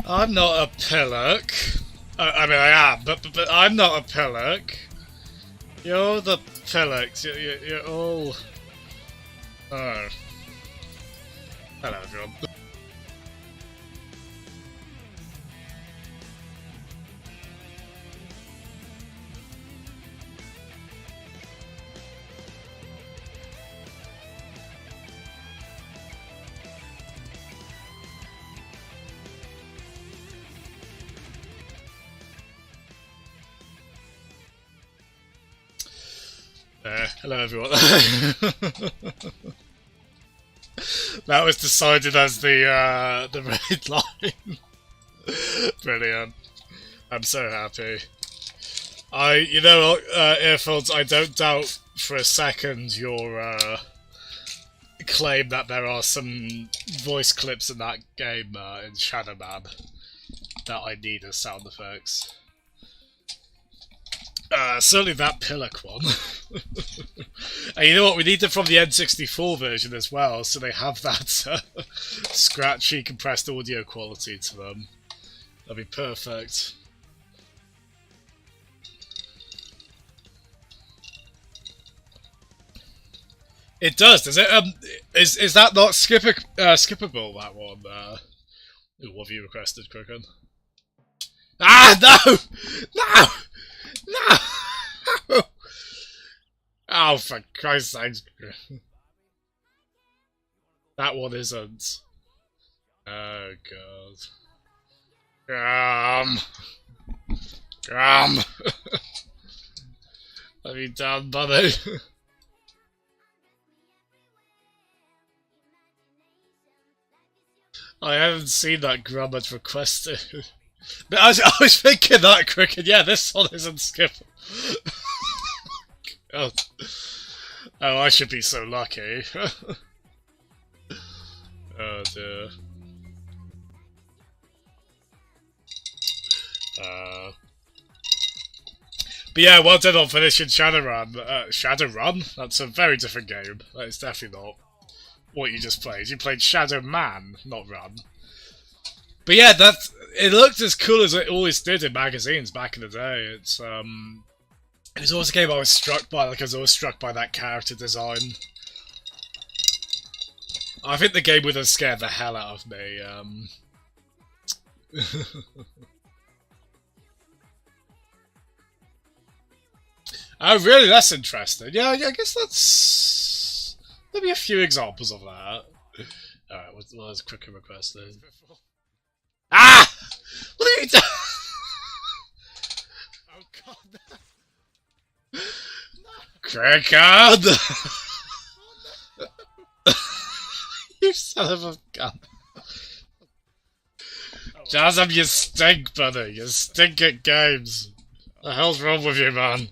I'm not a pillock. I mean, I am, but I'm not a pillock. You're the pillocks. You're all. Oh. Hello, everyone. Hello, everyone. That was decided as the red line. Brilliant. I'm so happy. You know, Earphones, I don't doubt for a second your claim that there are some voice clips in that game in Shadow Man that I need as sound effects. Certainly that pillock one. And you know what, we need them from the N64 version as well, so they have that scratchy compressed audio quality to them. That'd be perfect. It does it? Is that not skippable, that one? Ooh, what have you requested, Crooked? Ah, no! No! No! Oh, for Christ's sake. That one isn't. Oh, God. Let me down, buddy. I haven't seen that Grub had requested. But I was thinking that, Cricket. Yeah, this one isn't skippable. Oh, I should be so lucky. Oh dear. But yeah, well done on finishing Shadowrun. Shadowrun? That's a very different game. That is definitely not what you just played. You played Shadow Man, not Run. But yeah, it looked as cool as it always did in magazines back in the day. It was always a game I was struck by, like I was always struck by that character design. I think the game would have scared the hell out of me. Oh really? That's interesting. Yeah, I guess that's maybe a few examples of that. Alright, what was a quicker request then? Ah! What are you doing? Oh god. Cricket! son of a gun. Jasm, you stink, buddy. You stink at games. What the hell's wrong with you, man?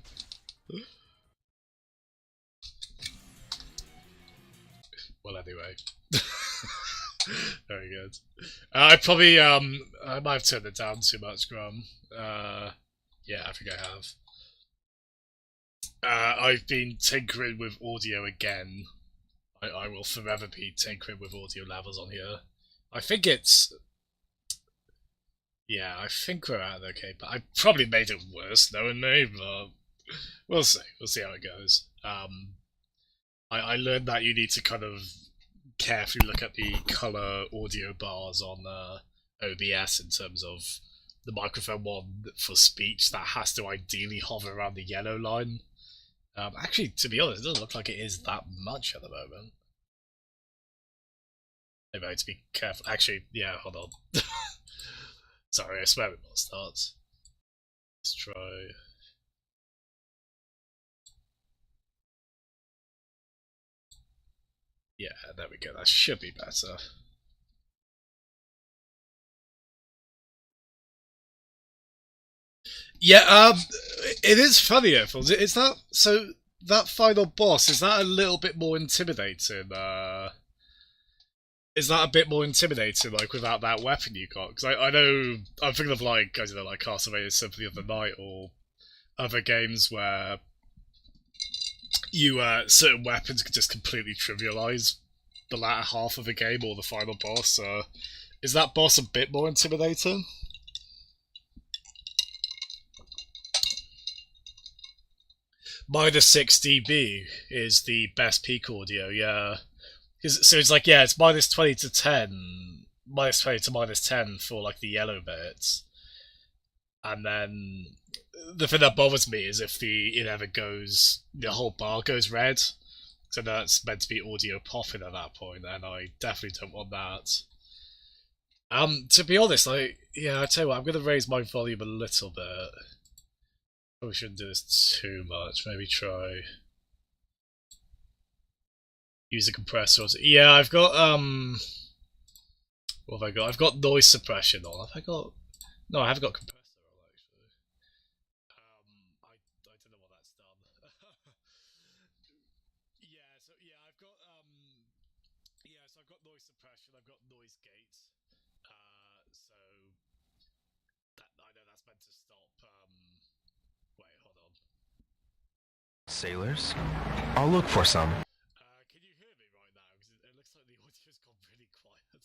Well, anyway. Very good. I probably, I might have turned it down too much, Graham. Yeah, I think I have. I've been tinkering with audio again. I will forever be tinkering with audio levels on here. I think it's... Yeah, I think we're at okay, but I probably made it worse knowing me, but we'll see. We'll see how it goes. I learned that you need to kind of carefully look at the colour audio bars on OBS in terms of the microphone one for speech that has to ideally hover around the yellow line. Actually, to be honest, it doesn't look like it is that much at the moment. Maybe I have to be careful. Actually, yeah, hold on. Sorry, I swear it will start. Let's try. Yeah, there we go. That should be better. Yeah, it is funny, Earthles. Is that so? That final boss, is that a little bit more intimidating? Is that a bit more intimidating, like without that weapon you got? Because I know I'm thinking of like I don't know, like Castlevania Symphony of the Night or other games where you certain weapons can just completely trivialize the latter half of a game or the final boss. Is that boss a bit more intimidating? -6 dB is the best peak audio, yeah. So it's like, yeah, it's -20 to 10, -20 to -10 for like the yellow bits. And then the thing that bothers me is if it ever goes, the whole bar goes red. So that's meant to be audio popping at that point, and I definitely don't want that. To be honest, I tell you what, I'm going to raise my volume a little bit. Probably shouldn't do this too much. Maybe try use a compressor. Yeah, I've got what have I got? I've got noise suppression on. Have I got? No, I haven't got compressor on actually. I don't know what that's done. So I've got so I've got noise suppression. I've got noise gate. So that I know that's meant to stop. Wait, hold on. Sailors? I'll look for some. Can you hear me right now? Because it looks like the audio's gone really quiet.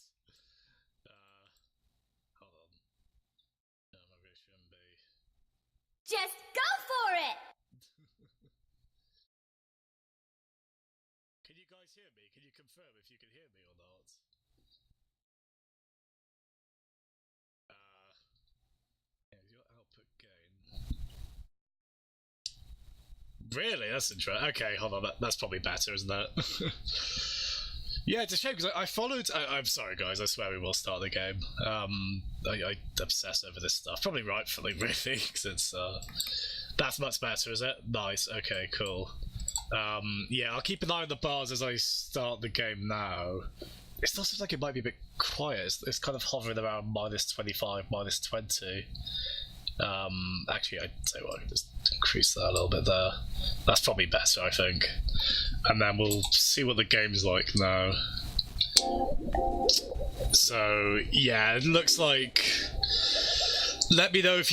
Hold on. No, maybe it shouldn't be. Just go for it! Can you guys hear me? Can you confirm if you can hear me or not? Here's your output gain. Really? That's interesting. Okay, hold on. That's probably better, isn't it? Yeah, it's a shame because I followed. I'm sorry, guys. I swear we will start the game. I obsess over this stuff. Probably rightfully, really, because it's that's much better, is it? Nice. Okay, cool. Yeah, I'll keep an eye on the bars as I start the game now. It still seems like it might be a bit quiet. It's kind of hovering around -25, -20. Actually, I'd say I can just increase that a little bit there. That's probably better, I think. And then we'll see what the game's like now. So yeah, it looks like. Let me know if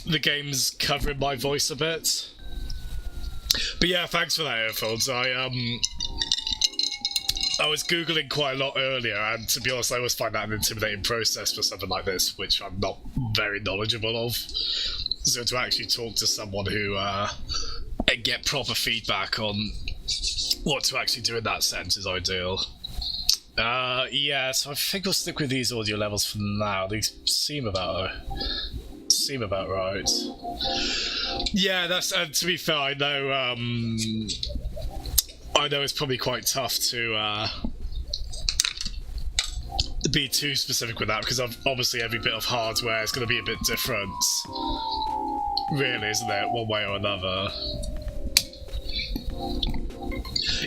the game's covering my voice a bit. But yeah, thanks for that, earphones. I was googling quite a lot earlier, and to be honest, I always find that an intimidating process for something like this, which I'm not very knowledgeable of. So to actually talk to someone who and get proper feedback on what to actually do in that sense is ideal. Yeah, so I think we'll stick with these audio levels for now. These seem about right. Yeah, that's to be fair, I know it's probably quite tough to be too specific with that, because obviously every bit of hardware is going to be a bit different, really, isn't it? One way or another.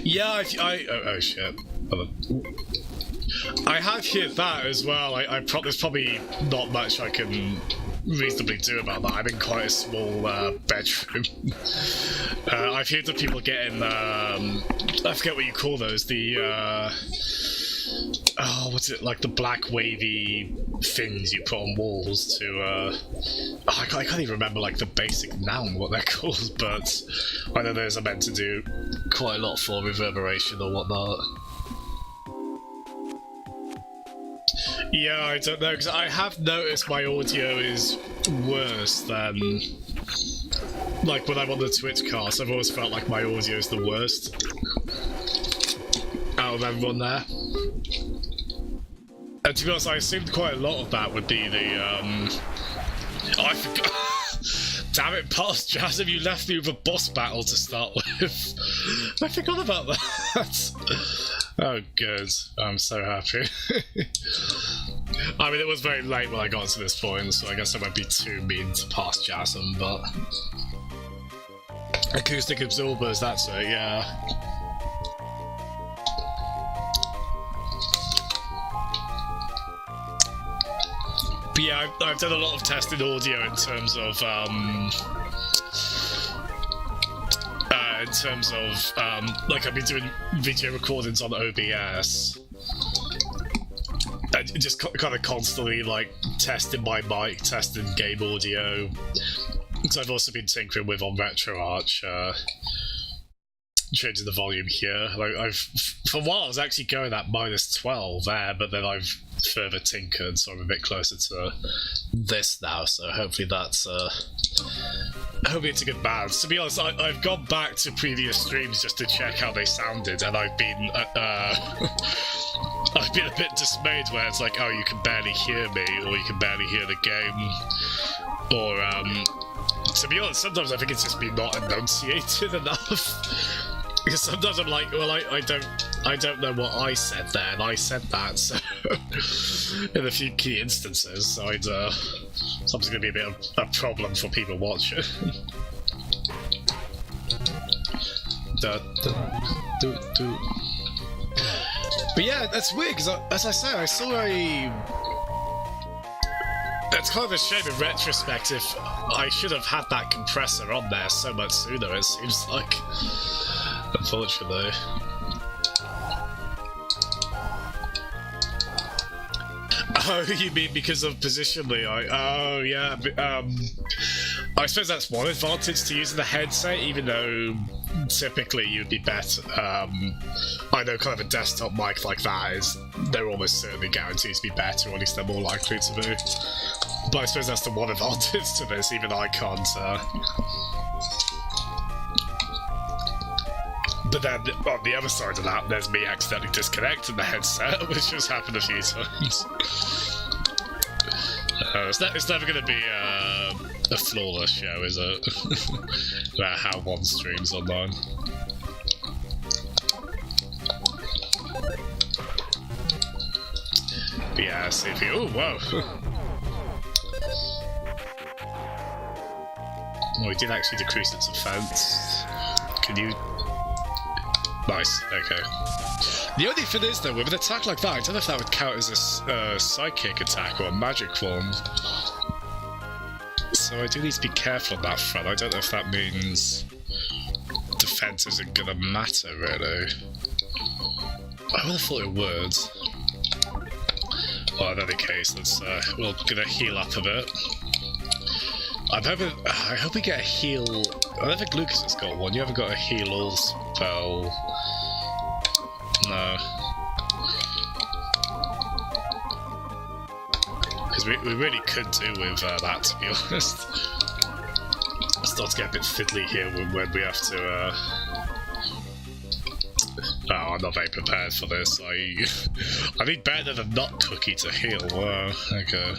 Yeah, oh shit. I have hit that as well. There's probably not much I can reasonably do about that. I'm in quite a small bedroom. I've heard of people getting, I forget what you call those, the, what's it, like the black wavy things you put on walls to, I can't even remember like the basic noun what they're called, but I know those are meant to do quite a lot for reverberation or whatnot. Yeah, I don't know, because I have noticed my audio is worse than, like, when I'm on the Twitch cast. I've always felt like my audio is the worst out of everyone there. And to be honest, I assumed quite a lot of that would be the, oh, I forgot. Damn it, past Jazz, have you left me with a boss battle to start with? I forgot about that. Oh, good. I'm so happy. I mean, it was very late when I got to this point, so I guess I won't be too mean to past Jasm, but... Acoustic absorbers, that's it, yeah. But yeah, I've done a lot of testing audio in terms of, like, I've been doing video recordings on OBS. And just kind of constantly, like, testing my mic, testing game audio. So I've also been tinkering with on RetroArch, changing the volume here. Like, for a while I was actually going at -12 there, but then I've further tinkered, so I'm a bit closer to this now, so hopefully that's, hopefully it's a good balance. To be honest, I've gone back to previous streams just to check how they sounded, and I've been, I've been a bit dismayed where it's like, oh, you can barely hear me, or you can barely hear the game, or, to be honest, sometimes I think it's just me not enunciated enough. Because sometimes I'm like, well, I don't know what I said there, and I said that, so in a few key instances, so something's gonna be a bit of a problem for people watching. But yeah, that's weird, because as I said, I saw a... It's kind of a shame in retrospect if I should have had that compressor on there so much sooner, it seems like. Unfortunately. Oh, you mean because of positionally? Oh, yeah. I suppose that's one advantage to using the headset, even though typically you'd be better. I know kind of a desktop mic like that they're almost certainly guaranteed to be better, or at least they're more likely to be. But I suppose that's the one advantage to this, even I can't. But then, on the other side of that, there's me accidentally disconnecting the headset, which has happened a few times. It's never going to be a flawless show, is it? About how one streams online. But yeah, CPU. Oh, whoa! Oh, we did actually decrease its offense. Can you... Nice, okay. The only thing is, though, with an attack like that, I don't know if that would count as a psychic attack or a magic one. So I do need to be careful on that front. I don't know if that means defense isn't gonna matter, really. I would have thought it would. Well, in any case, we're gonna heal up a bit. I hope we get a heal. I don't think Lucas has got one. You haven't got a heal all spell. No. Because we really could do with that, to be honest. I start to get a bit fiddly here when we have to. Oh, I'm not very prepared for this. I need better than a nut cookie to heal. Okay.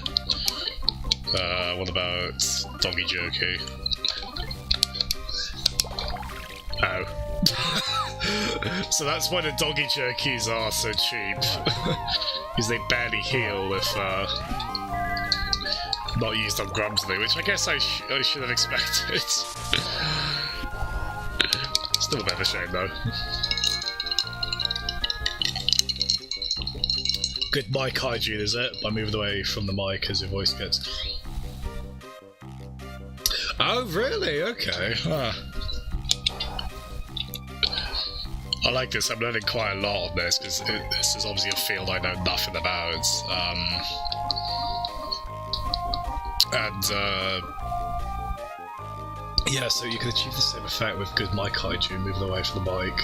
What about doggy jerky? Oh. So that's why the doggy jerkies are so cheap. Because they barely heal if not used on Grumsley, which I guess I should have expected. Still a bit of a shame though. Good mic hygiene, is it? By moving away from the mic as your voice gets... Oh, really? Okay. Huh. I like this. I'm learning quite a lot on this, because this is obviously a field I know nothing about. Yeah, so you can achieve the same effect with good mic hygiene, moving away from the mic.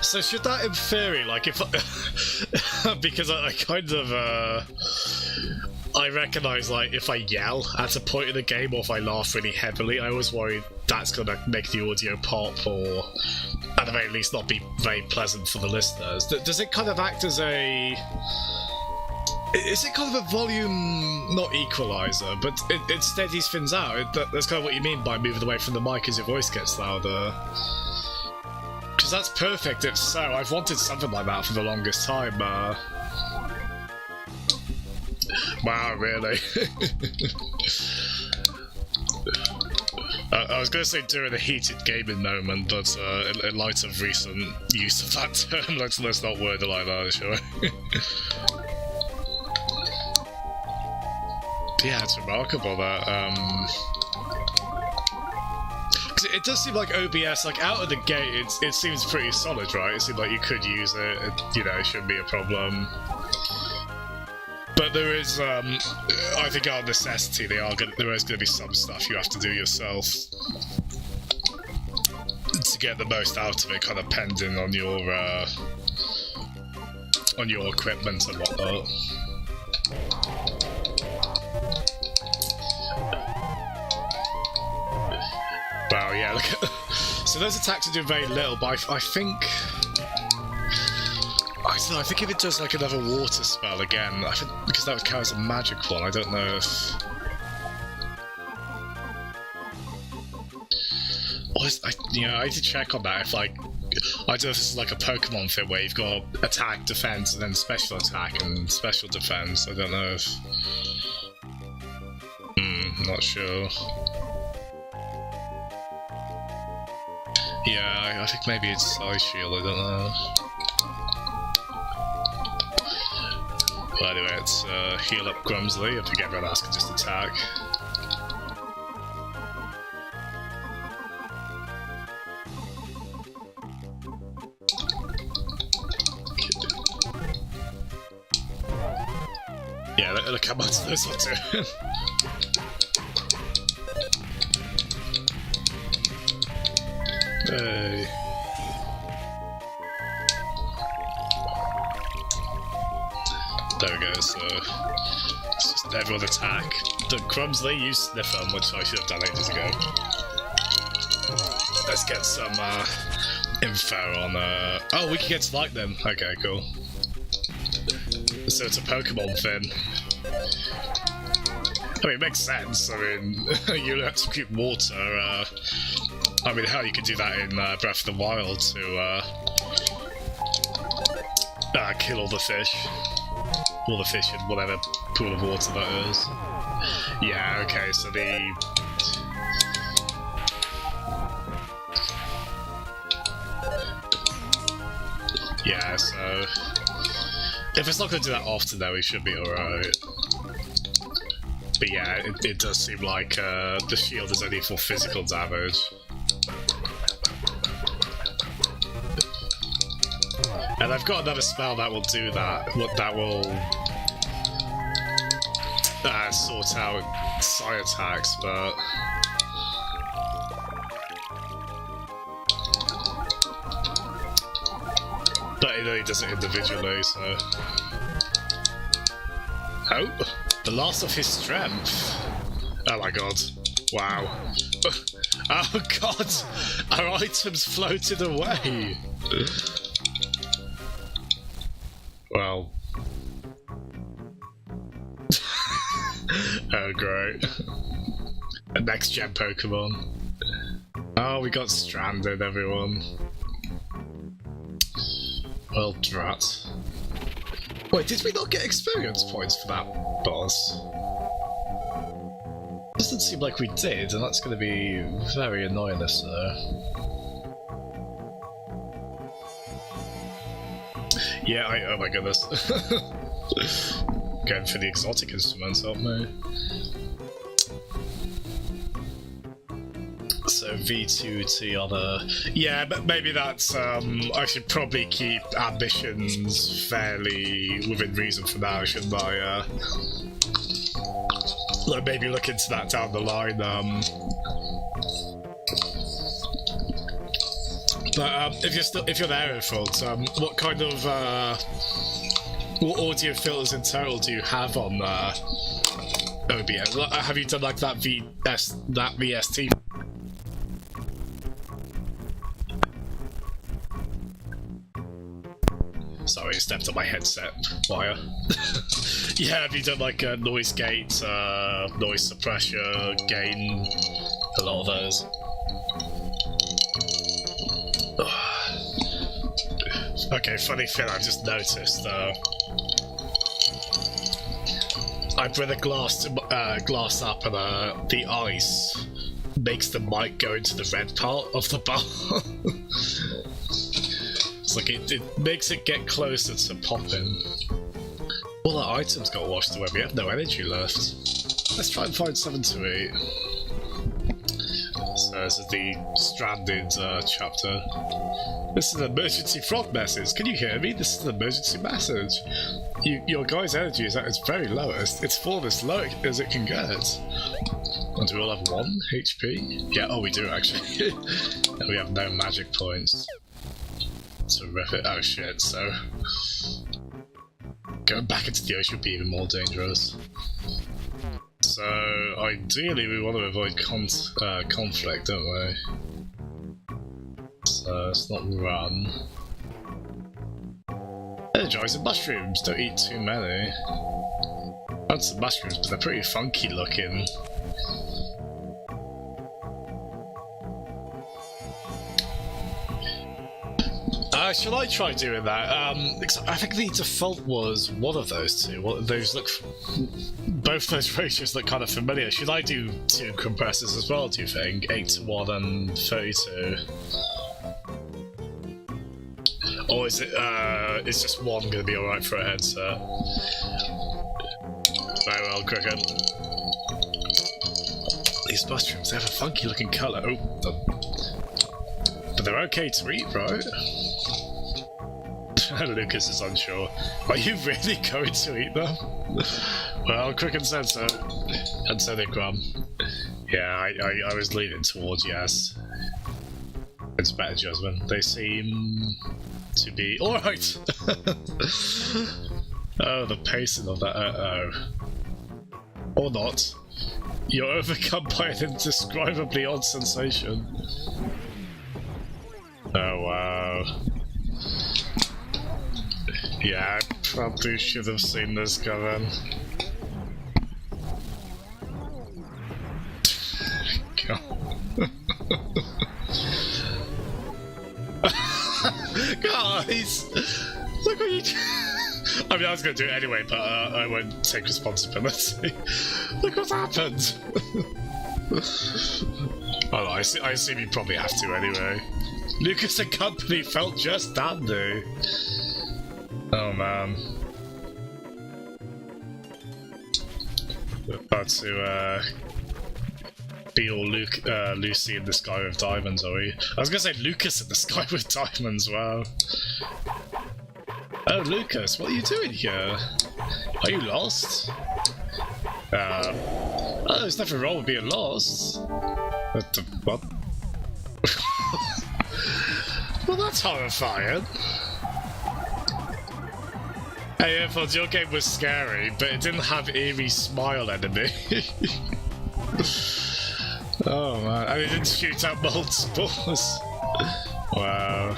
So should that, in theory, like if because I kind of I recognise, like, if I yell at a point in the game or if I laugh really heavily, I always worry that's gonna make the audio pop or at the very least not be very pleasant for the listeners. Does it kind of act as a... Is it kind of a volume, not equaliser, but it steadies things out? That's kind of what you mean by moving away from the mic as your voice gets louder. Because that's perfect if so. I've wanted something like that for the longest time. Wow, really? I was going to say during a heated gaming moment, but in light of recent use of that term, let's not word it like that, shall we? Yeah, it's remarkable that, cause it does seem like OBS, like, out of the gate, it seems pretty solid, right? It seems like you could use it, you know, it shouldn't be a problem. But there is, I think out of necessity, there is going to be some stuff you have to do yourself to get the most out of it, kind of pending on your equipment and whatnot. Wow, yeah, look at... So those attacks are doing very little, but I think... I don't know, I think if it does like another water spell again, I think because that would count as a magic one, I don't know if... I need to check on that, if like... I don't know if this is like a Pokemon thing where you've got attack, defense, and then special attack and special defense, I don't know if... not sure. Yeah, I think maybe it's Ice Shield, I don't know. Well, anyway, it's heal up Grumsley, if you get rid of can just attack. Yeah, look how much this will do. Hey. There we go, so it's just everyone attack. The Crumsley, you sniff them, which I should have done ages ago. Let's get some info on... Oh, we can get to Lightning. Okay, cool. So it's a Pokemon thing. I mean, it makes sense. I mean, you have to keep water. I mean, hell, you could do that in Breath of the Wild to kill all the fish. All the fish in whatever pool of water that is. Yeah, okay, so the... Yeah, so... If it's not going to do that often, though, we should be alright. But yeah, it does seem like the shield is only for physical damage. And I've got another spell that will do that. That will sort out psi attacks, but... But it only does it individually, so... Oh! The loss of his strength! Oh my god. Wow. Oh god! Our items floated away! Well... Oh great. A next gen Pokemon. Oh, we got stranded, everyone. Well, drat. Wait, did we not get experience points for that boss? Doesn't seem like we did, and that's going to be very annoying if so. Yeah, oh my goodness. Going for the exotic instruments, aren't we? So V2T on a... Yeah, but maybe that's... I should probably keep ambitions fairly within reason for now, shouldn't I? Like maybe look into that down the line. But if you're there, Fault, what kind of what audio filters in total do you have on OBS? Have you done like that VST? Sorry, I stepped on my headset wire. Yeah, have you done like a noise gate, noise suppressor, gain, a lot of those? Okay, funny thing I've just noticed. I bring the glass up and the ice makes the mic go into the red part of the bar. It's like it makes it get closer to popping. All our items got washed away, we have no energy left. Let's try and find something to eat. So this is the stranded chapter. This is an emergency frog message. Can you hear me? This is an emergency message. Your guy's energy is at its very lowest. It's fallen as low as it can get. And do we all have 1 HP? Yeah, oh we do actually. And we have no magic points. Terrific. Oh shit, so... Going back into the ocean would be even more dangerous. So, ideally we want to avoid conflict, don't we? So, let's not run. Energizing mushrooms, don't eat too many. I want some mushrooms, but they're pretty funky looking. Shall I try doing that? I think the default was one of those two. Both those ratios look kind of familiar. Should I do 2 compressors as well, do you think? 8:1 and 32? Or is is just one going to be alright for a headset? Very well, Cricket. These mushrooms, they have a funky looking colour. Oh, but they're okay to eat, right? Lucas is unsure. Are you really going to eat them? Well, Cricket said so. And so did Grump. Yeah, I was leaning towards yes. It's better judgment. They seem to be alright! Oh, the pacing of that, uh-oh. Or not. You're overcome by an indescribably odd sensation. Oh, wow. Yeah, I probably should have seen this coming. Guys! Look what you... I mean, I was going to do it anyway, but I won't take responsibility. Look what's happened! Oh, I assume you probably have to anyway. Lucas and company felt just dandy. Oh man. We're about to be all Lucy in the sky with diamonds, are we? I was gonna say Lucas in the sky with diamonds, wow. Oh Lucas, what are you doing here? Are you lost? Oh, there's nothing wrong with being lost. What? Well, that's horrifying. Hey, I thought your game was scary, but it didn't have eerie smile enemy. Oh man, and it didn't shoot out multiples. Wow.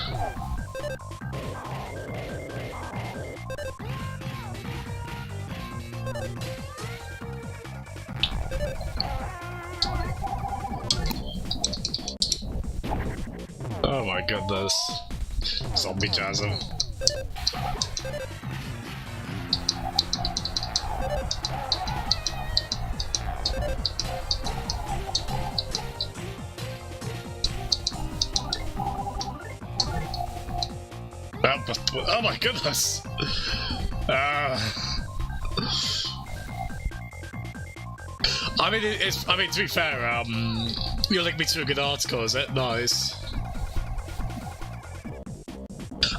Oh my goodness. Zombie Jasm. Well, Oh my goodness! I mean, to be fair, you're linking me to a good article, is it? Nice.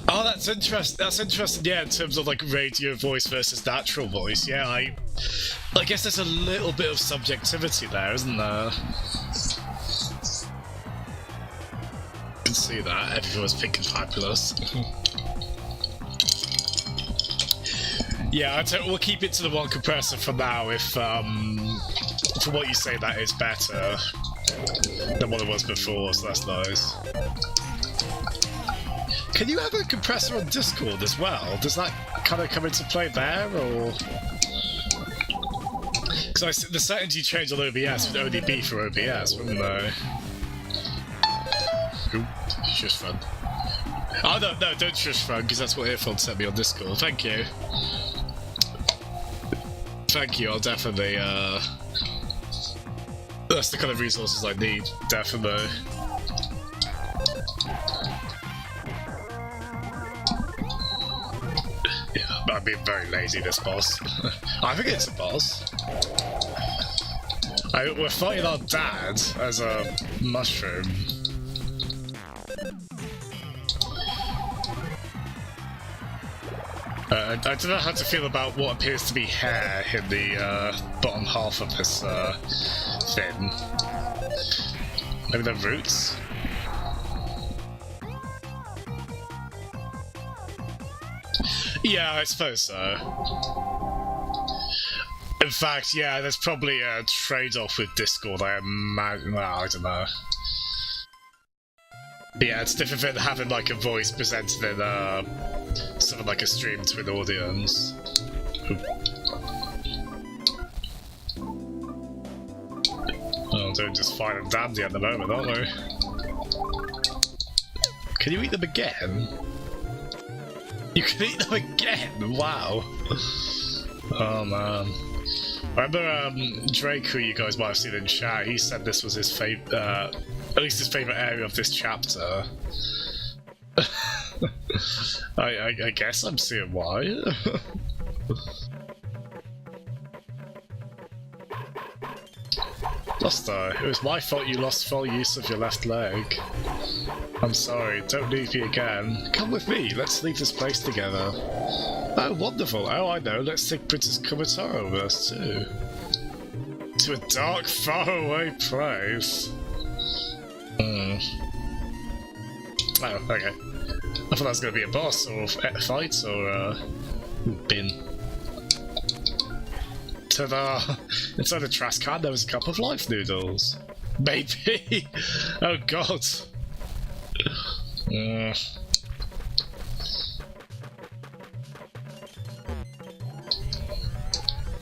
Oh, that's interesting. That's interesting. Yeah, in terms of like radio voice versus natural voice. Yeah, I guess there's a little bit of subjectivity there, isn't there? I can see that. Everyone was pink and fabulous. Yeah, we'll keep it to the one compressor for now. If from what you say, that is better than what it was before, so that's nice. Can you have a compressor on Discord as well? Does that kind of come into play there, or...? Because the settings you change on OBS would only be for OBS, wouldn't they? Oop, shush fun. Oh, no, don't shush fun, because that's what Earphone sent me on Discord. Thank you. Thank you, I'll definitely, that's the kind of resources I need, definitely. Yeah, I'm being very lazy, this boss. I think it's a boss. We're fighting our dad as a mushroom. I don't know how to feel about what appears to be hair in the bottom half of this thing. Maybe they're roots? Yeah, I suppose so. In fact, yeah, there's probably a trade-off with Discord, I imagine. Well, I don't know. But yeah, it's different than having like a voice presented in something like a stream to an audience. Oh, they're just fine and dandy at the moment, aren't they? Can you eat them again? You can eat them again? Wow. Oh man. I remember Drake, who you guys might have seen in chat, he said this was his favourite, at least his favourite area of this chapter. I guess I'm seeing why. It was my fault you lost full use of your left leg. I'm sorry, don't leave me again. Come with me, let's leave this place together. Oh, wonderful. Oh, I know, let's take Princess Kumataro with us too. To a dark, faraway place. Oh, okay. I thought that was going to be a boss, or a fight, or bin. Ta-da! Inside the trash can there was a cup of life noodles. Maybe! Oh god!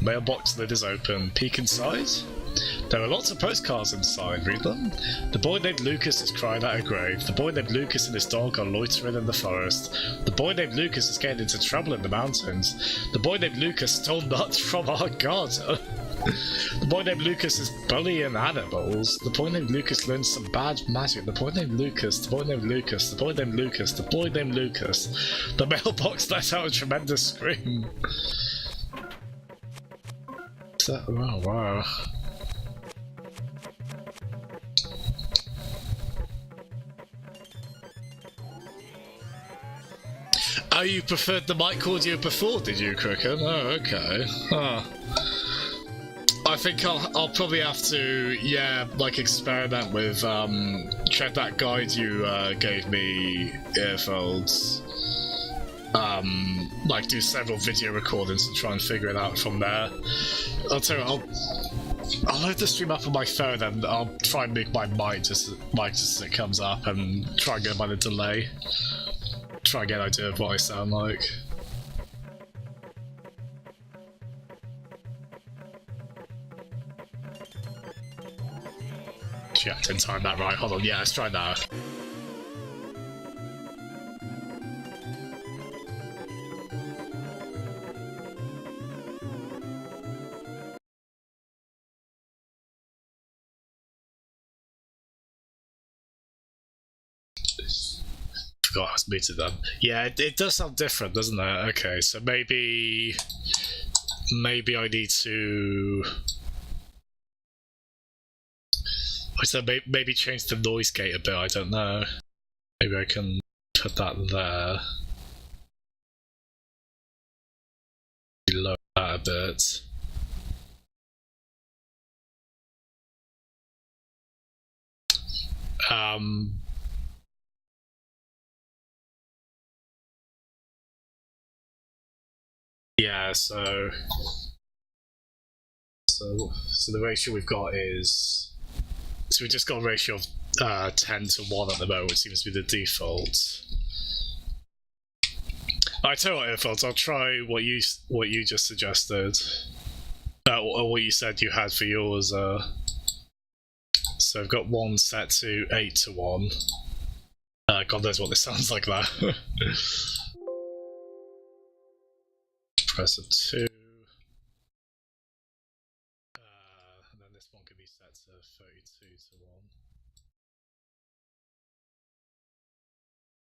Mailbox lid is open. Peek inside? There are lots of postcards inside. Read them. The boy named Lucas is crying at a grave. The boy named Lucas and his dog are loitering in the forest. The boy named Lucas is getting into trouble in the mountains. The boy named Lucas stole nuts from our god. The boy named Lucas is bullying animals. The boy named Lucas learned some bad magic. The boy named Lucas. The boy named Lucas. The boy named Lucas. The boy named Lucas. The mailbox let out a tremendous scream. Oh wow. Oh, you preferred the mic audio before, did you, Cricket? Oh, okay. Oh. I think I'll probably have to, yeah, like experiment with, check that guide you gave me, Earfolds. Like do several video recordings and try and figure it out from there. I'll tell you what, I'll load the stream up on my phone and I'll try and make my mic just as it comes up and try and get by the delay. Try and get an idea of what I sound like. Yeah, I didn't time that right. Hold on, yeah, let's try now. forgot I was muted then. Yeah, it does sound different, doesn't it? Okay, so maybe I need to. So maybe change the noise gate a bit. I don't know. Maybe I can put that there. Lower that a bit. Yeah, so the ratio we've got is, so we just got a ratio of 10 to 1 at the moment, which seems to be the default. I tell you what, Earphones, I'll try what you just suggested, or what you said you had for yours. So I've got one set to 8 to 1. God knows what this sounds like that. Press a 2. And then this one could be set to 32 to 1.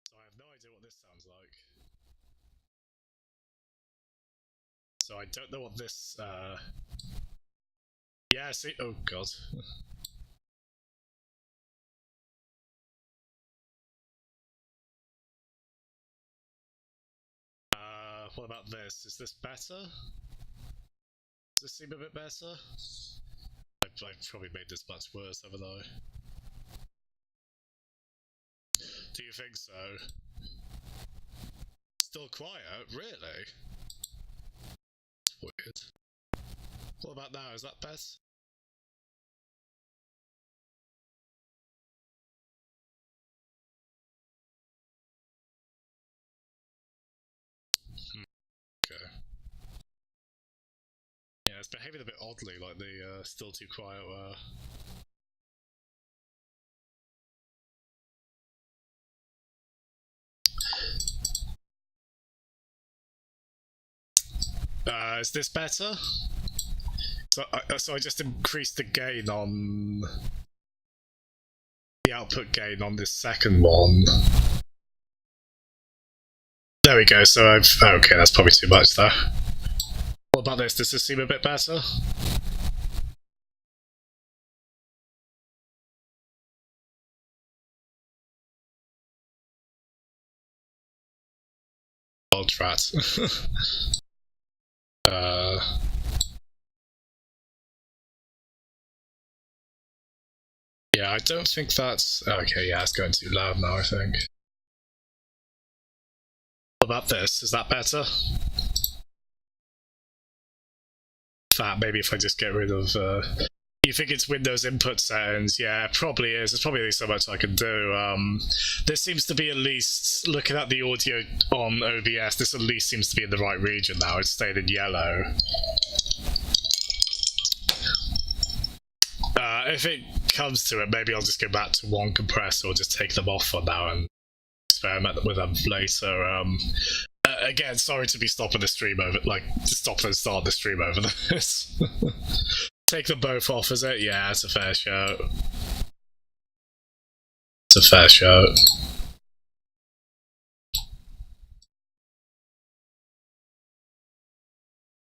So I have no idea what this sounds like. So I don't know what this. Yeah, see. Oh god. What about this? Is this better? Does this seem a bit better? I've probably made this much worse, haven't I? Do you think so? Still quiet? Really? That's weird. What about now? Is that better? Okay. Yeah, it's behaving a bit oddly, like the still too quiet were. Is this better? So I just increased the gain on the output gain on this second one. There we go. So I've okay. That's probably too much there. What about this? Does this seem a bit better? Old rat. Yeah, I don't think that's okay. Yeah, it's going too loud now, I think. What about this? Is that better? That maybe if I just get rid of. You think it's Windows input settings? Yeah, it probably is. There's probably only so much I can do. This seems to be, at least looking at the audio on OBS, this at least seems to be in the right region now. It's stayed in yellow. If it comes to it, maybe I'll just go back to one compressor or just take them off for now and experiment with them later. Again, sorry to be stopping the stream over, like, to stop and start the stream over this. Take them both off, is it? Yeah, it's a fair show. It's a fair show.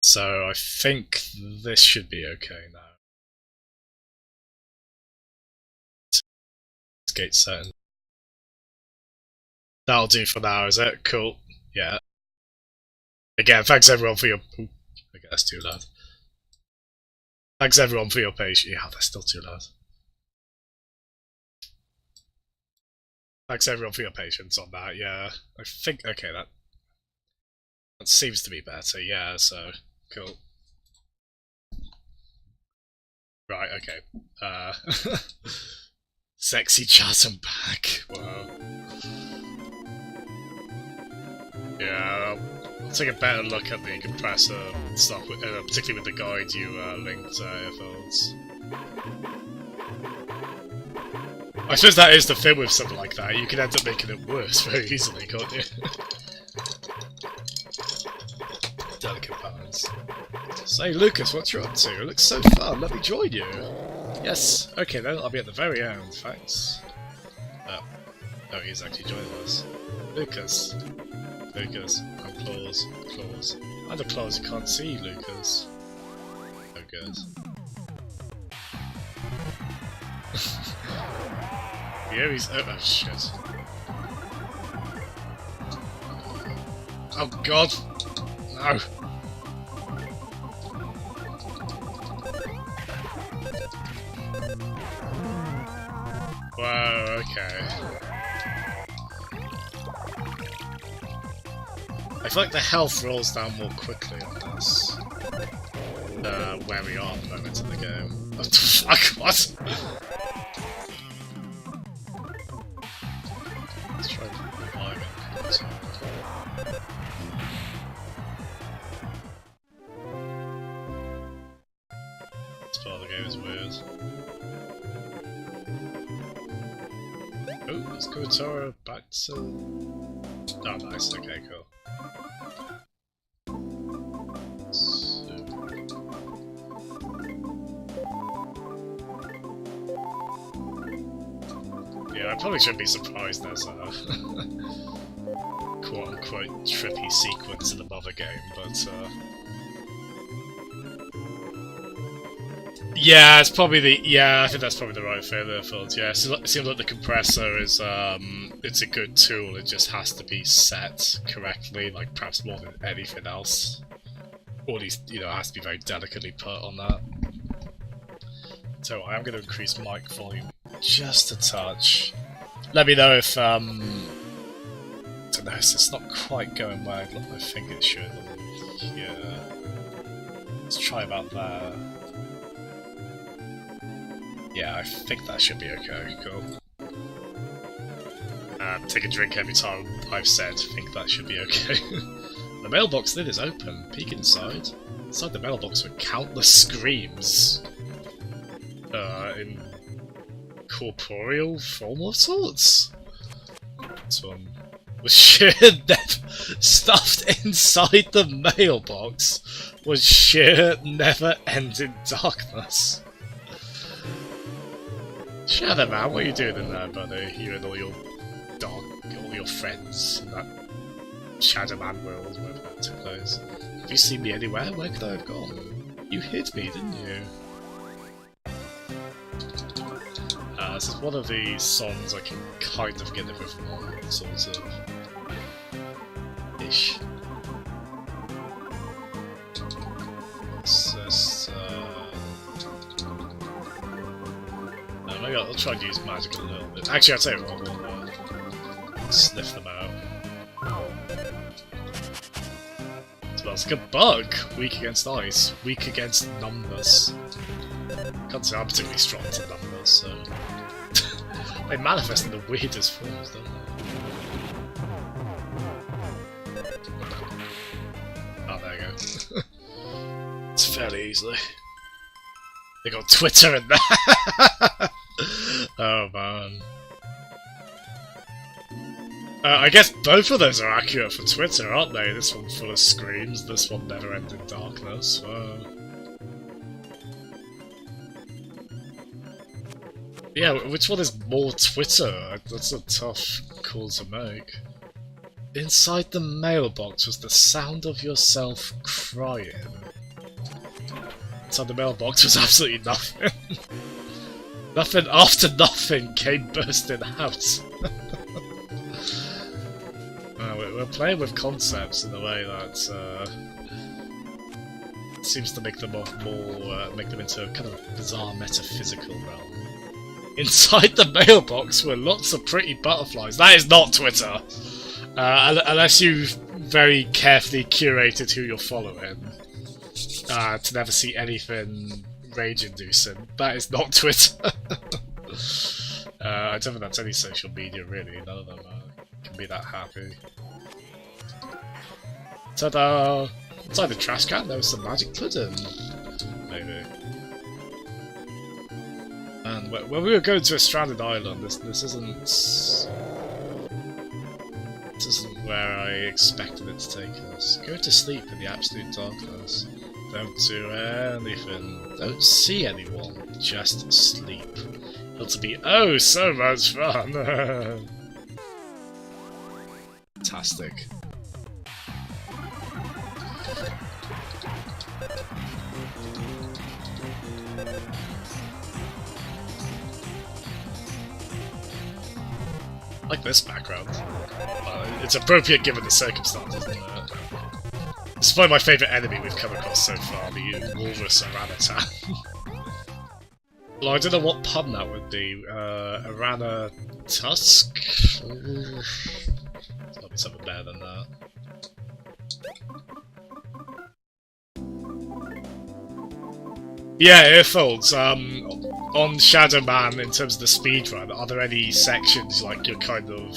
So I think this should be okay now. Gate setting. That'll do for now, is it? Cool. Yeah. Again, thanks everyone for your. Ooh, I guess that's too loud. Thanks everyone for your patience. Yeah, that's still too loud. Thanks everyone for your patience on that. Yeah, I think okay. That seems to be better. Yeah. So cool. Right. Okay. Sexy Chasm pack. Wow. Yeah, I'll take a better look at the compressor stuff, particularly with the guide you linked, Earphones. I suppose that is the thing with something like that, you can end up making it worse very easily, can't you? Delicate balance. Say, Lucas, what you're up to? It looks so fun, let me join you. Yes, okay then, I'll be at the very end, thanks. Oh, he's actually joining us. Lucas. Lucas. And claws. Claws. Under claws you can't see, Lucas. Oh good. Yeah, he's oh shit. Oh god! No! Whoa, okay. I feel like the health rolls down more quickly on this. Where we are at the moment in the game. What the fuck? What? Let's try reviving. This part of the game is weird. Oh, let's go Tara back to... Oh, nice, okay, cool. Yeah, I probably shouldn't be surprised there's a quote-unquote trippy sequence in the mother game, but yeah, it's probably the... yeah, I think that's probably the right failure fault, yeah. So it seems like the compressor is, it's a good tool, it just has to be set correctly, like perhaps more than anything else. Or at least, you know, it has to be very delicately put on that. So I am going to increase mic volume just a touch. Let me know if, I don't know, it's not quite going where I think it should. Yeah. Let's try about there. Yeah, I think that should be okay, cool. Take a drink every time I've said, I think that should be okay. The mailbox lid is open, peek inside. Inside the mailbox were countless screams. In corporeal form of sorts. This one was sheer stuffed inside the mailbox was sheer never-ending darkness. Shadow Man, what are you doing in there, buddy? You and all your friends in that Shadow Man world where that took place. Have you seen me anywhere? Where could I have gone? You hid me, didn't you? This is one of the songs I can kind of get the rhythm on, sort of. Ish. It's just, maybe I'll try and use magic a little bit. Actually, I'll tell you what, we'll sniff them out. Smells like a bug! Weak against ice, weak against numbness. Can't say I'm particularly strong to numbness, so... They manifest in the weirdest forms, don't they? Oh, there you go. It's fairly easily. They got Twitter in there! Oh man. I guess both of those are accurate for Twitter, aren't they? This one full of screams, this one never-ending darkness. Yeah, which one is more Twitter? That's a tough call to make. Inside the mailbox was the sound of yourself crying. Inside the mailbox was absolutely nothing. Nothing after nothing came bursting out. We're playing with concepts in a way that seems to make them make them into a kind of bizarre metaphysical realm. Inside the mailbox were lots of pretty butterflies. That is not Twitter! Unless you've very carefully curated who you're following. To never see anything rage-inducing. That is not Twitter! I don't think that's any social media, really. None of them can be that happy. Ta-da! Inside the trash can there was some magic pudding. Maybe. And when we were going to a stranded island, this isn't where I expected it to take us. Go to sleep in the absolute darkness. Don't do anything. Don't see anyone. Just sleep. It'll be oh so much fun. fantastic. I like this background. It's appropriate given the circumstances, isn't it? It's probably my favourite enemy we've come across so far, the Walrus Orangutan. Well, I don't know what pun that would be. Arana Tusk? There's gotta be something better than that. Yeah, Earfolds, on Shadow Man, in terms of the speedrun, are there any sections like you're kind of...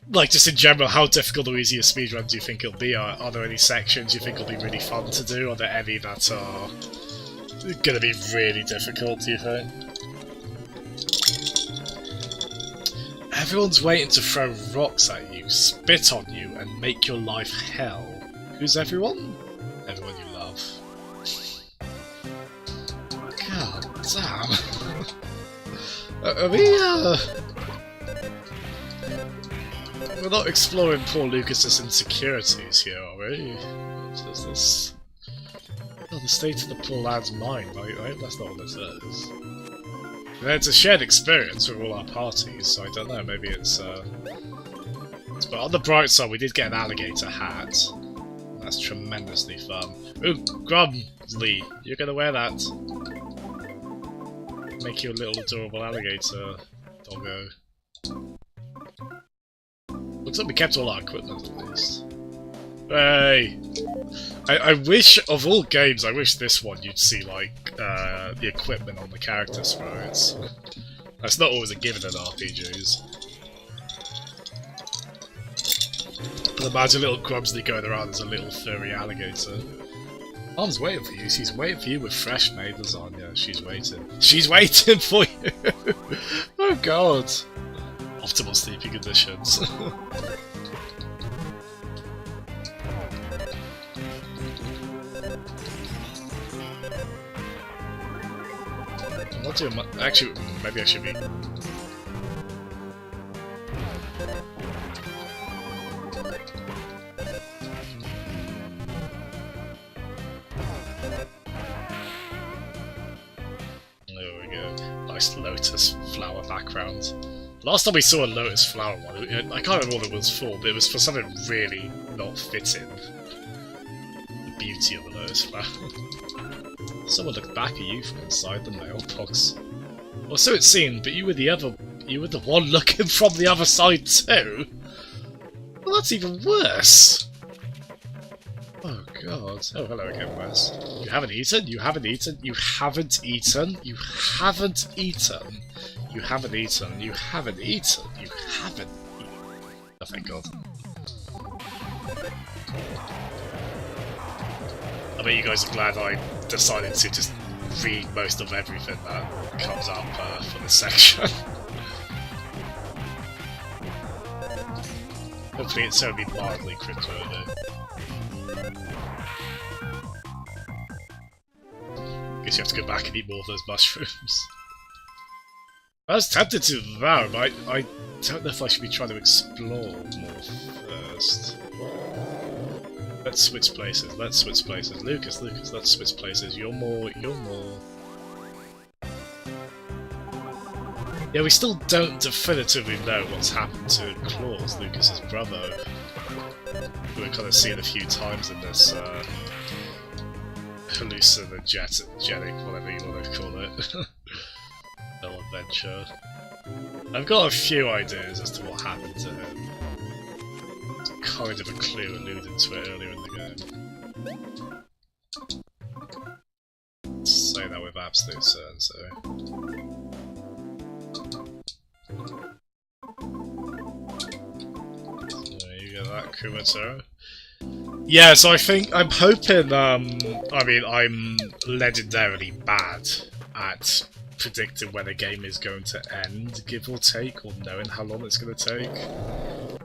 Like, just in general, how difficult or easy a speedrun do you think it'll be? Are there any sections you think will be really fun to do? Are there any that are gonna be really difficult, do you think? Everyone's waiting to throw rocks at you, spit on you, and make your life hell. Who's everyone? Everyone you love. God damn. Are we, we're not exploring poor Lucas's insecurities here, are we? Is this... Oh, the state of the poor lad's mind, right? That's not what this is. It's a shared experience with all our parties, so I don't know, maybe it's, But on the bright side, we did get an alligator hat. That's tremendously fun. Ooh, Grumsley, you're gonna wear that. Make you a little adorable alligator, doggo. Looks like we kept all our equipment at least. Hey! I wish, of all games, I wish this one you'd see, like, the equipment on the character sprites. That's not always a given in RPGs. But imagine little Grumsley going around as a little furry alligator. Mom's waiting for you. She's waiting for you with fresh made lasagna. She's waiting. She's waiting for you! Oh god! Optimal sleeping conditions. I'm not doing much. Actually, maybe I should be. There we go. Nice lotus flower background. Last time we saw a lotus flower one, I can't remember what it was for, but it was for something really not fitting. The beauty of a lotus flower. Someone looked back at you from inside the mailbox. Well, so it seemed, but you were the one looking from the other side too? Well, that's even worse! Oh god. Oh, hello again, Wes. You haven't eaten? You haven't eaten? You haven't eaten? You haven't eaten? You haven't eaten? You haven't eaten? You haven't eaten? Oh, thank god. I bet you guys are glad I decided to just read most of everything that comes up for this section. Hopefully it's only mildly crypto-worthy. Guess you have to go back and eat more of those mushrooms. I was tempted to devour, but I don't know if I should be trying to explore more first. Let's switch places, let's switch places. Lucas, let's switch places. You're more... Yeah, we still don't definitively know what's happened to Claus, Lucas's brother, who we're kind of seeing a few times in this hallucinogenic, whatever you want to call it, little adventure. I've got a few ideas as to what happened to him. Kind of a clue alluded to it earlier in the game. Say that with absolute certainty. There you go, that Kumato. Yeah, so I'm hoping, I mean, I'm legendarily bad at predicting when a game is going to end, give or take, or knowing how long it's going to take.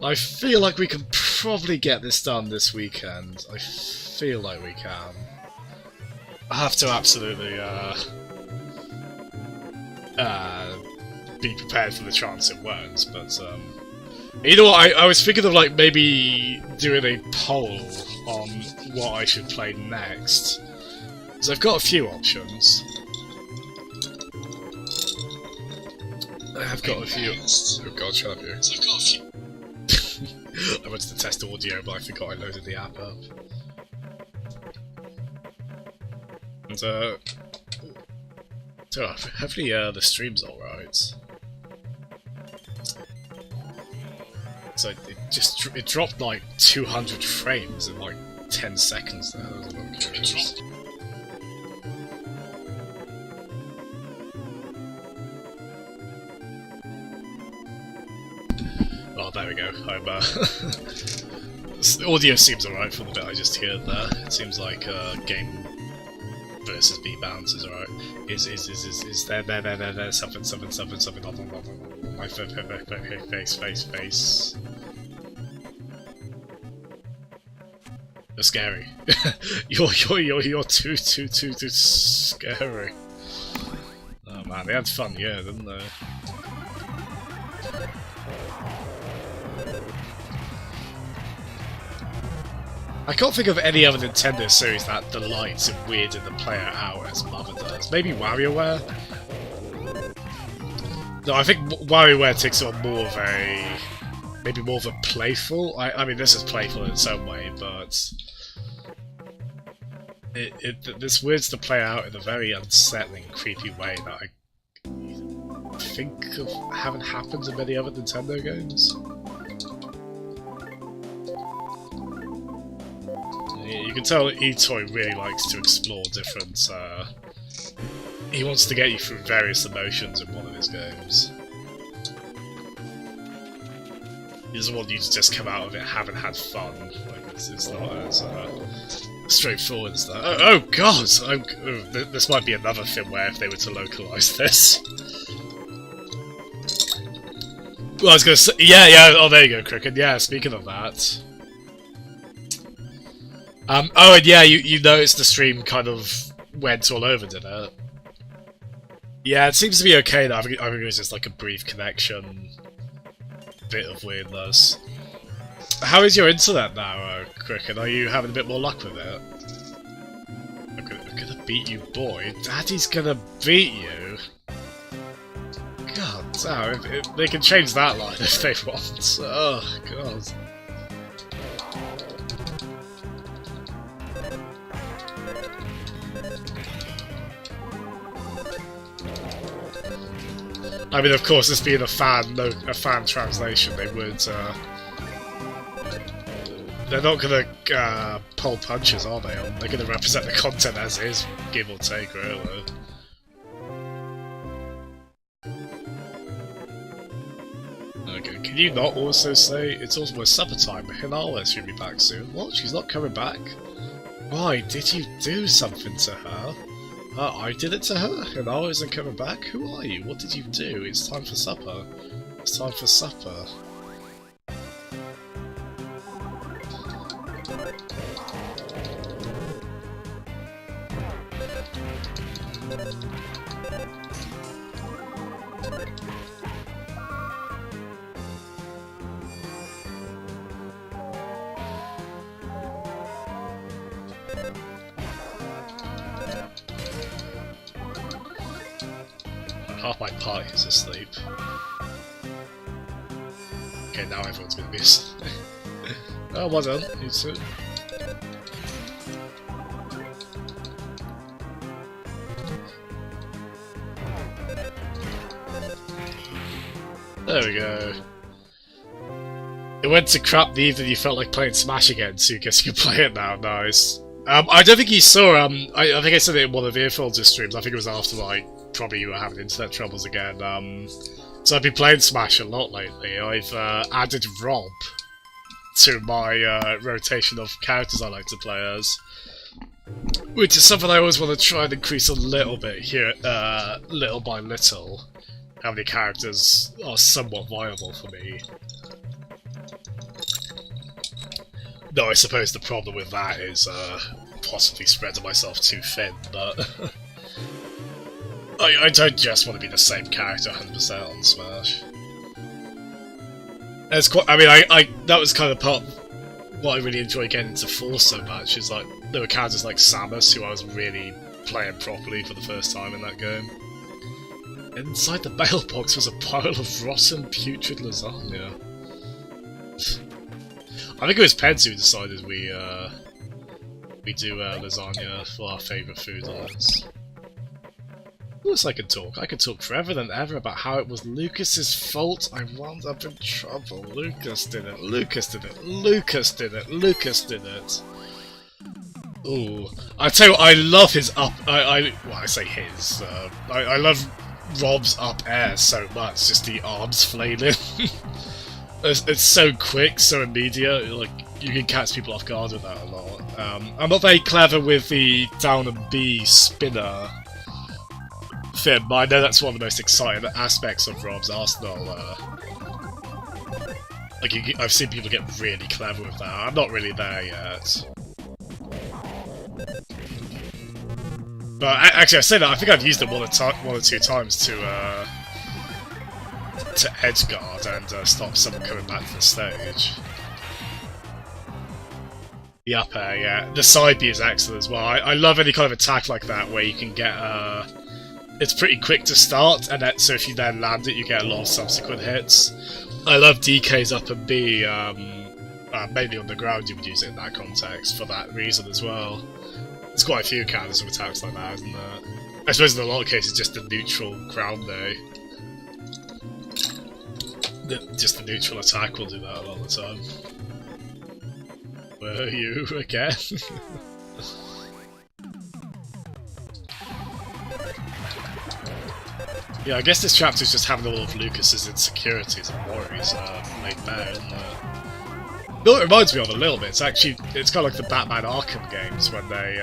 I feel like we can probably get this done this weekend. I feel like we can. I have to absolutely be prepared for the chance it won't, but You know what, I was thinking of like maybe doing a poll on what I should play next. Because I've got a few options. I have got a few. Oh god, shut up you. So I've got a few. I wanted to test audio, but I forgot I loaded the app up. And so hopefully the stream's alright. So it dropped like 200 frames in like 10 seconds there. That was a little curious. Oh, there we go. Audio seems alright from the bit I just heard there. It seems like game versus B bounce is alright. Is there something on my face. They're scary. You're too scary. Oh man, they had fun, yeah, didn't they? I can't think of any other Nintendo series that delights in weirding the player out as Mother does. Maybe WarioWare? No, I think WarioWare takes on more of a... maybe more of a playful... I mean, this is playful in its own way, but... this weirds the player out in a very unsettling, creepy way that I think of haven't happened in many other Nintendo games. You can tell that Itoy really likes to explore different, he wants to get you through various emotions in one of his games. He doesn't want you to just come out of it having had fun. Like, it's not as straightforward as that. Oh god! This might be another thing where if they were to localise this. Well, I was gonna say, yeah, oh there you go, Cricket. Yeah, speaking of that. Oh, and yeah, you noticed the stream kind of went all over, did it? Yeah, it seems to be okay though. I think it was just like a brief connection. Bit of weirdness. How is your internet now, Cricket? Are you having a bit more luck with it? I'm gonna beat you, boy. Daddy's gonna beat you? God damn, they can change that line if they want. Oh, god. I mean, of course, this being a fan translation, they would. They're not gonna pull punches, are they? They're gonna represent the content as is, give or take, really. Okay, can you not also say it's almost supper time? Hinala should be back soon. What? She's not coming back? Why? Did you do something to her? I did it to her? Hinala isn't coming back? Who are you? What did you do? It's time for supper. It's time for supper. Half my party is asleep. Okay, now everyone's gonna be asleep. Oh, well done, you too. There we go. It went to crap the evening you felt like playing Smash again, so I guess you can play it now. Nice. I don't think you saw, I think I said it in one of the Earfolds streams. I think it was after, like, probably you were having internet troubles again. So I've been playing Smash a lot lately. I've added Rob to my rotation of characters I like to play as, which is something I always want to try and increase a little bit here, little by little. How many characters are somewhat viable for me. Though I suppose the problem with that is possibly spreading myself too thin, but I don't just want to be the same character 100% on Smash. It's quite. I mean, I that was kind of part of what I really enjoyed getting into 4 so much. Is like there were characters like Samus who I was really playing properly for the first time in that game. Inside the mailbox was a pile of rotten, putrid lasagna. I think it was Peds who decided we do lasagna for our favourite food on this. Of course I could talk. I could talk forever and ever about how it was Lucas's fault I wound up in trouble. Lucas did it. Lucas did it. Lucas did it. Lucas did it. Ooh. I tell you what, I love his up... well, I say his. I love Rob's up air so much. Just the arms flailing. It's so quick, so immediate. Like, you can catch people off guard with that a lot. I'm not very clever with the down and B spinner thing, but I know that's one of the most exciting aspects of Rob's arsenal. Like, I've seen people get really clever with that. I'm not really there yet. But actually, I say that I think I've used it one or two times to edge guard and stop someone coming back to the stage. The up air, yeah. The side B is excellent as well. I love any kind of attack like that where you can get it's pretty quick to start, and so if you then land it, you get a lot of subsequent hits. I love DK's up and B. Mainly on the ground, you would use it in that context for that reason as well. There's quite a few counters of attacks like that, isn't there? I suppose in a lot of cases, just the neutral ground day. Just the neutral attack will do that a lot of the time. Were you again? Yeah, I guess this chapter is just having all of Lucas's insecurities and worries made bare, isn't it? You know what it reminds me of a little bit? It's kind of like the Batman Arkham games when they,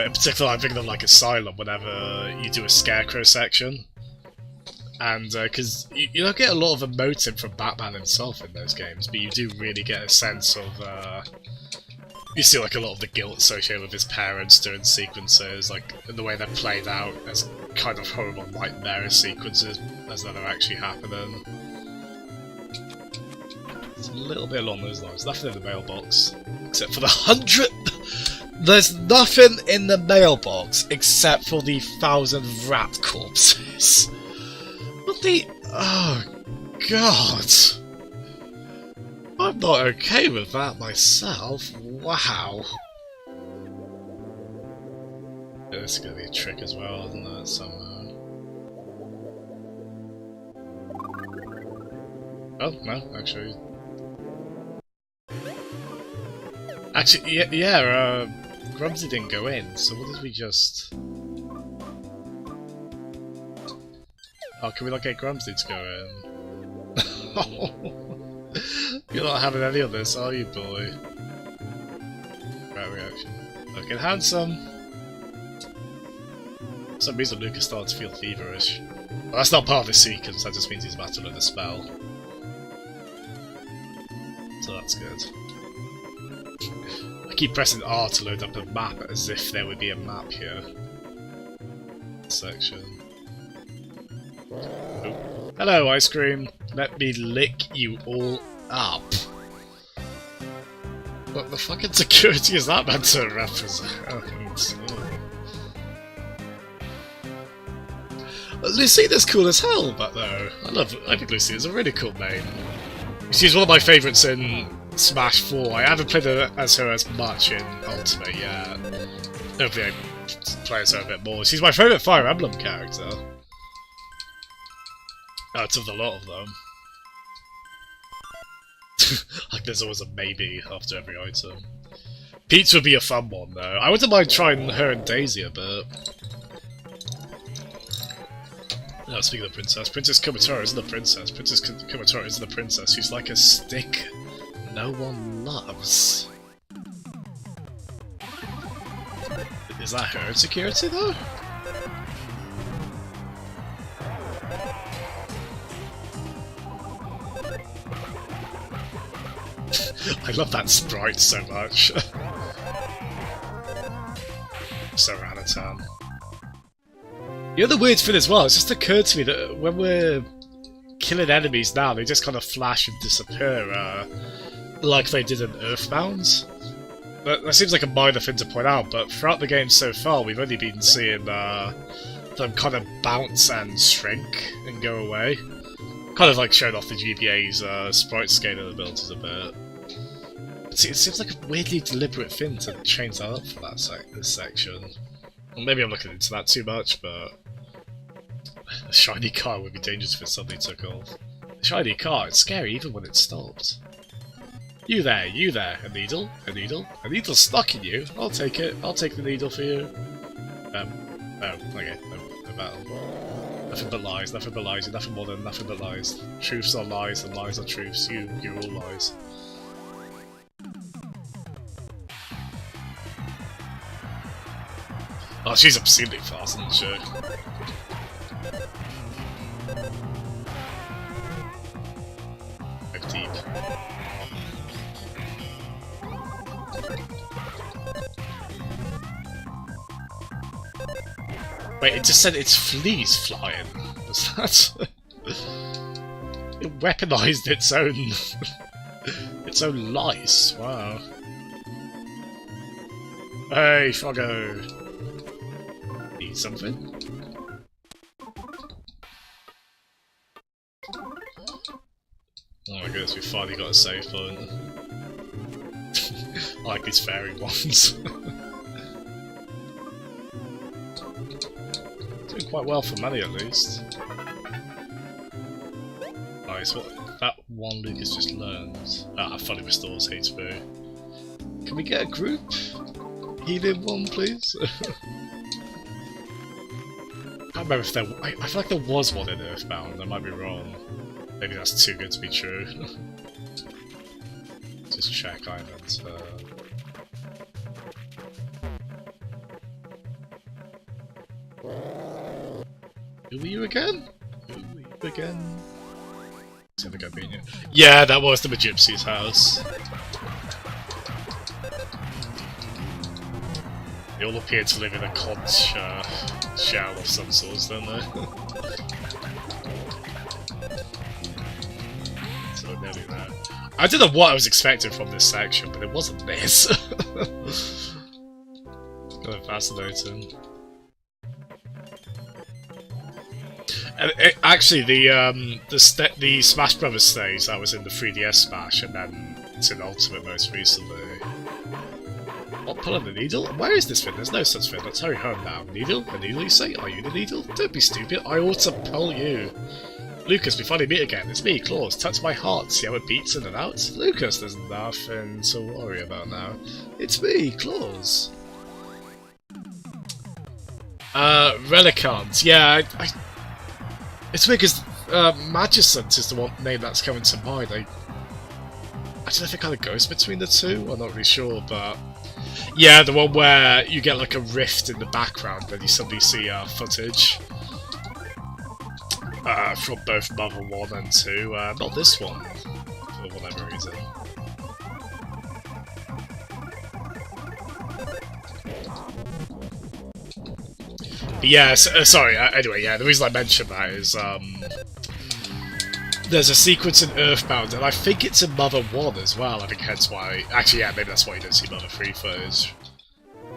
in particular I'm thinking of like Asylum whenever you do a Scarecrow section. And, because you don't get a lot of emoting from Batman himself in those games, but you do really get a sense of, you see like a lot of the guilt associated with his parents during sequences, like in the way they're played out as kind of horrible nightmare sequences as though they're actually happening. It's a little bit along those lines. Nothing in the mailbox, except for the 100... There's nothing in the mailbox except for the 1,000 rat corpses. What the... Oh, God. I'm not okay with that myself. Wow. Yeah, this is going to be a trick as well, isn't it, somehow? Oh, no, actually... Actually, yeah, Grumsy didn't go in, so what did we just... Oh, can we not get Grumsy to go in? You're not having any of this, are you, boy? Right reaction. Looking handsome! For some reason Lucas started to feel feverish. Well, that's not part of the sequence, that just means he's about to learn a spell. So that's good. I keep pressing R to load up a map as if there would be a map here. Section. Oh. Hello, ice cream. Let me lick you all up. What the fucking security is that meant to represent? Lucida's cool as hell, but though. I think Lucida's a really cool name. She's one of my favourites in Smash 4. I haven't played her as much in Ultimate yet. Hopefully I play as her a bit more. She's my favourite Fire Emblem character. Out of the lot of them. Like there's always a maybe after every item. Peach would be a fun one though. I wouldn't mind trying her and Daisy a bit. No, speaking of the princess, Princess Kumatora isn't the princess. Princess Kumatora isn't the princess. She's like a stick no one loves. Is that her insecurity though? I love that sprite so much. Saranatan. The other weird thing as well, it's just occurred to me that when we're killing enemies now, they just kind of flash and disappear, like they did in Earthbound. That seems like a minor thing to point out, but throughout the game so far, we've only been seeing them kind of bounce and shrink and go away. Kind of like showing off the GBA's sprite scaling abilities a bit. It seems like a weirdly deliberate thing to change that up for this section. Well, maybe I'm looking into that too much, but a shiny car would be dangerous if it suddenly took off. A shiny car, it's scary even when it stopped. You there, a needle, a needle stuck in you. I'll take it, I'll take the needle for you. Oh, okay, no battle. Nothing but lies, you're nothing more than nothing but lies. Truths are lies and lies are truths, you're all lies. Oh, she's obscenely fast, isn't she? Go deep. Wait, it just said it's fleas flying. Was that? It weaponized its own lice. Wow. Hey, Froggo. Need something? Oh my goodness, we finally got a save point. I like these fairy ones. Doing quite well for money at least. Nice, what that one Lucas just learned. Ah, fully restores HP. Can we get a group? Healing one, please? I can't remember if there. I feel like there was one in Earthbound. I might be wrong. Maybe that's too good to be true. Just check islands. Who were you again? It's gonna go being you. Yeah, that was the Gypsy's house. They all appear to live in a conch shell of some sorts, don't they? So nearly there. I don't know what I was expecting from this section, but it wasn't this. Kind of fascinating. And actually, the Smash Brothers stage that was in the 3DS Smash, and then it's in Ultimate most recently. What, pulling the needle? Where is this thing? There's no such thing. Let's hurry home now. Needle? A needle, you say? Are you the needle? Don't be stupid. I ought to pull you. Lucas, we finally meet again. It's me, Claus. Touch my heart. See how it beats in and out? Lucas, there's nothing to worry about now. It's me, Claus. Relicant. Yeah, it's weird because Magicant is the one name that's coming to mind. I don't know if it kind of goes between the two. I'm not really sure, but yeah, the one where you get like a rift in the background and you suddenly see footage from both Mother 1 and 2. Not this one, for whatever reason. But yeah, sorry, anyway, yeah, the reason I mentioned that is, there's a sequence in Earthbound, and I think it's in Mother 1 as well, I think hence why... Actually, yeah, maybe that's why you don't see Mother 3 footage.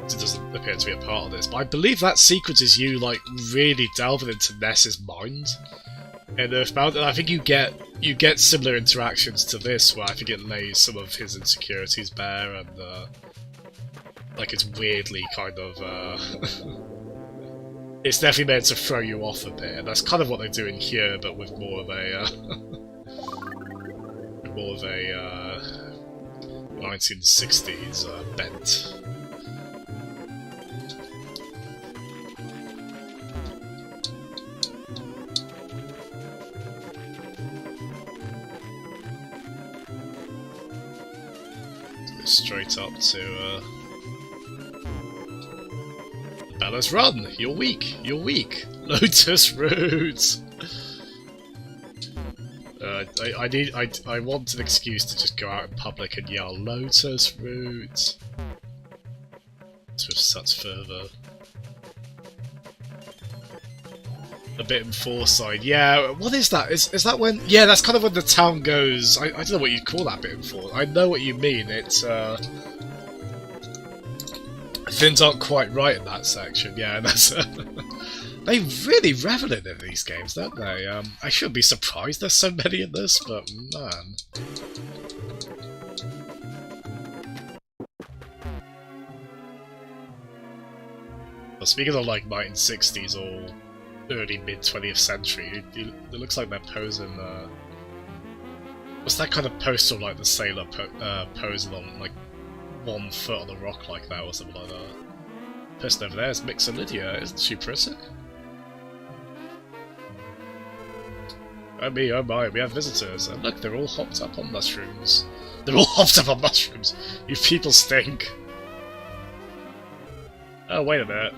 It doesn't appear to be a part of this, but I believe that sequence is you, like, really delving into Ness's mind in Earthbound, and I think you get similar interactions to this, where I think it lays some of his insecurities bare, and, like, it's weirdly kind of, it's definitely meant to throw you off a bit, and that's kind of what they're doing here, but with more of a, 1960s bent. Straight up to Bella's run! You're weak! You're weak! Lotus Roots! I want an excuse to just go out in public and yell Lotus Roots! It's with such fervour. A bit in Foresight. Yeah, what is that? Is that when... Yeah, that's kind of when the town goes... I don't know what you'd call that bit in Foresight. I know what you mean. It's, things aren't quite right in that section. Yeah, and that's... they really revel in these games, don't they? I shouldn't be surprised there's so many in this, but man... Well, speaking of like 1960s or early mid-20th century, it looks like they're posing. What's that kind of poster of like the sailor posing on like 1 foot on the rock like that or something like that? The person over there is Mixer Lydia, isn't she pretty? Oh me, oh my, we have visitors, and look, they're all hopped up on mushrooms. They're all hopped up on mushrooms! You people stink! Oh, wait a minute.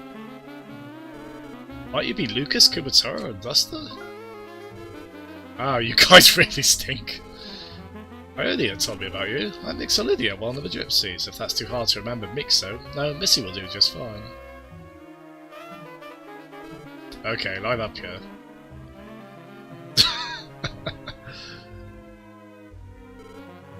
Might you be Lucas, Kumataro, and Duster? Wow, you guys really stink. Ionia told me about you. I'm Mixo Lydia, one of the gypsies. If that's too hard to remember Mixo, no, Missy will do just fine. Okay, line up here.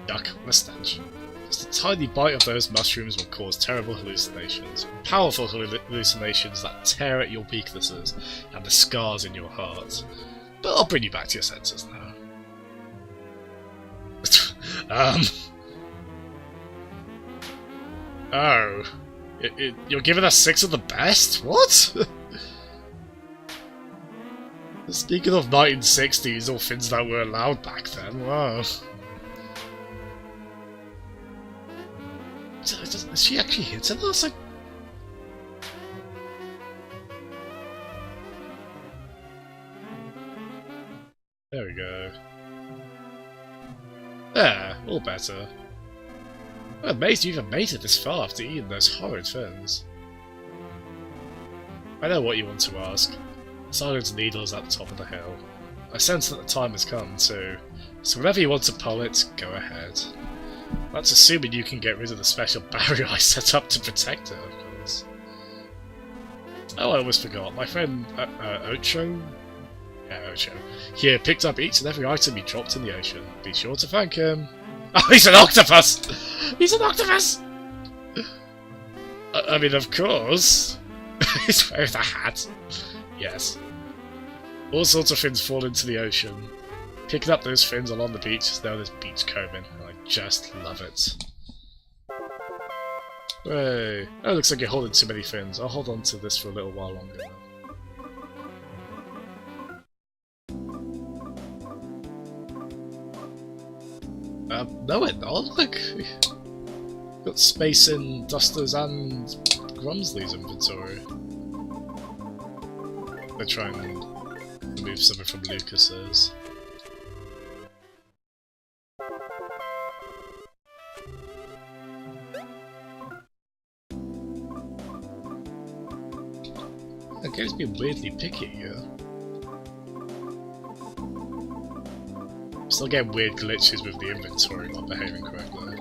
Yuck, what a stench. Just a tiny bite of those mushrooms will cause terrible hallucinations. Powerful hallucinations that tear at your weaknesses and the scars in your heart. But I'll bring you back to your senses now. Oh. You're giving us 6 of the best? What? Speaking of 1960s or things that were allowed back then, wow. Is she actually hitting us? There we go. There, all better. I'm amazed you even made it this far after eating those horrid things. I know what you want to ask. Silent Needle is at the top of the hill. I sense that the time has come too, so whenever you want to pull it, go ahead. That's assuming you can get rid of the special barrier I set up to protect it, of course. Oh, I almost forgot. My friend Ocho? Yeah, Ocho. Here, picked up each and every item you dropped in the ocean. Be sure to thank him. Oh, he's an octopus! He's an octopus! I mean, of course. He's wearing a hat. Yes. All sorts of fins fall into the ocean. Picking up those fins along the beach is known as beachcombing. I just love it. Hey. Oh, looks like you're holding too many fins. I'll hold on to this for a little while longer now. No it not, look! Got space in Duster's and Grumsley's inventory. I'll try and remove something from Lucas's. The game's been weirdly picky here. Still getting weird glitches with the inventory not behaving correctly.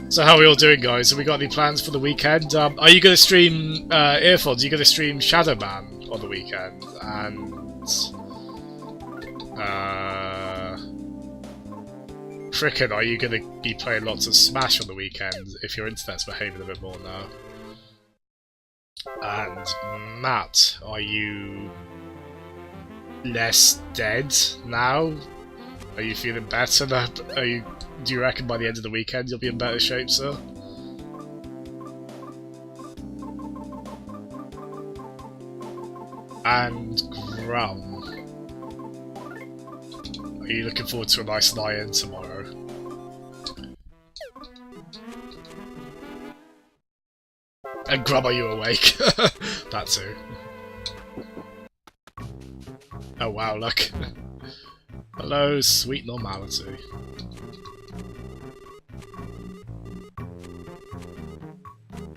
So how are we all doing, guys? Have we got any plans for the weekend? Are you going to stream Earphones? Are you going to stream Shadow Man on the weekend? And Frickin', are you going to be playing lots of Smash on the weekend if your internet's behaving a bit more now? And Matt, are you less dead now? Are you feeling better now? Do you reckon by the end of the weekend you'll be in better shape, sir? And Grum, are you looking forward to a nice lie-in tomorrow? And Grum, are you awake? That too. Oh wow, look. Hello, sweet normality.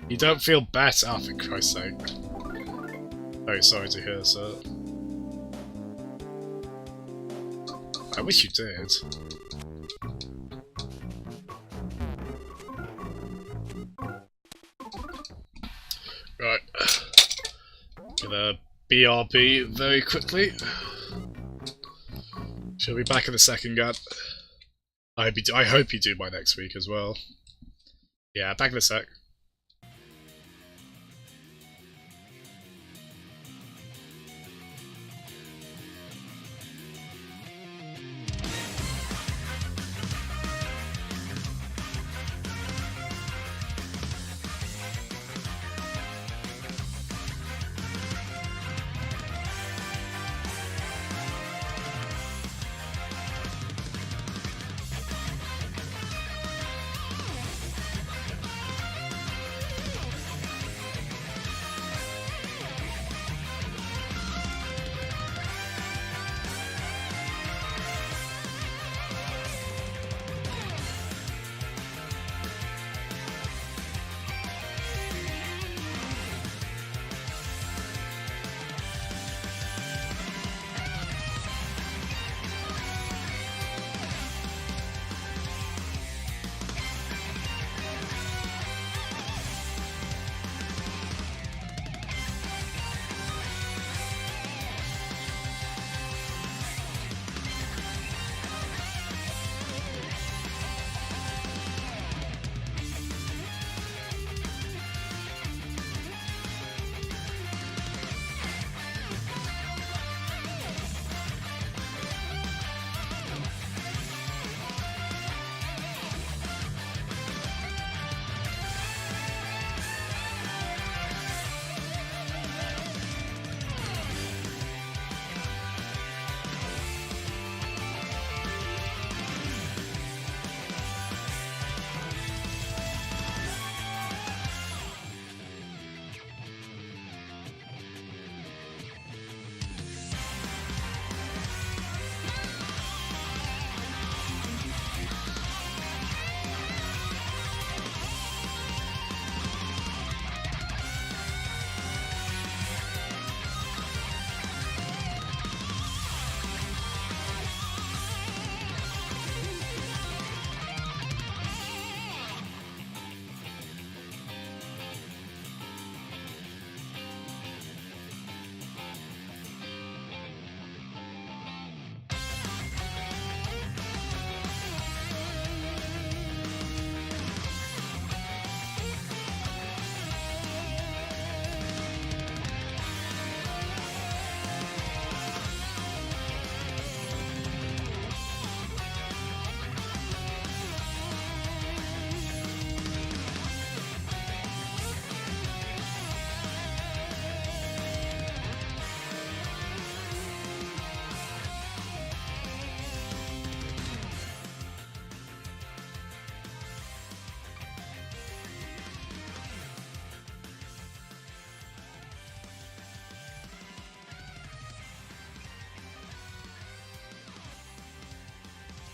You don't feel better? Oh, for Christ's sake. Very sorry to hear, sir. I wish you did. Right. Gonna BRB very quickly. She'll be back in a second, Gat. I hope you do by next week as well. Yeah, back in a sec.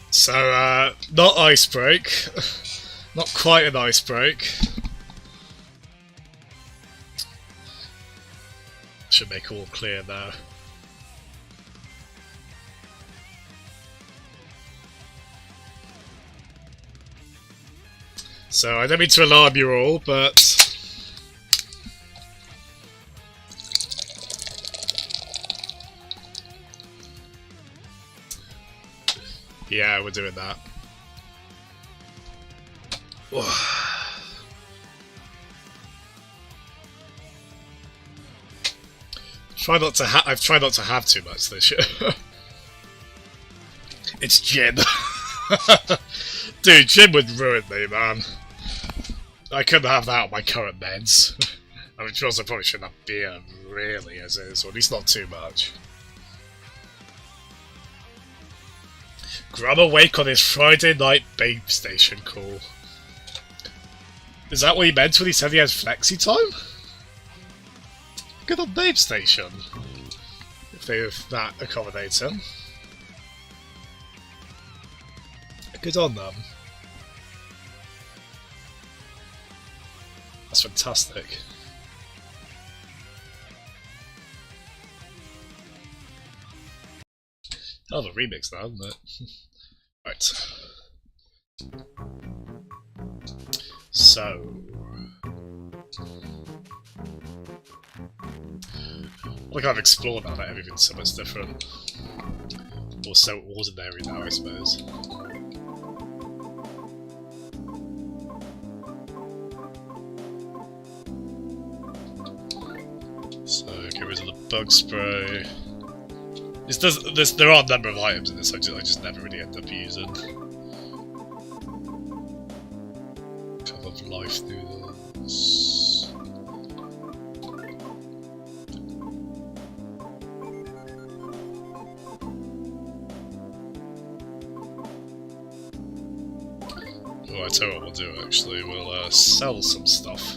So, not ice break. Not quite an ice break. Should make all clear now. So, I don't mean to alarm you all, but yeah, we're doing that. I've tried not to have too much this year. It's gin. Dude, gin would ruin me, man. I couldn't have that on my current meds. I mean, I probably shouldn't have beer, really, as is, or at least not too much. Grub awake on his Friday night babe station call. Is that what he meant when he said he has flexi time? Good on babe station. If that accommodates him. Good on them. That's fantastic. Hell of a remix now, isn't it? Right. So... Like I've explored now that everything's so much different. Or so ordinary now, I suppose. So get rid of the bug spray. There are a number of items in this I just never really end up using. Cup of life noodles. Oh, I tell you what we'll do actually, we'll sell some stuff.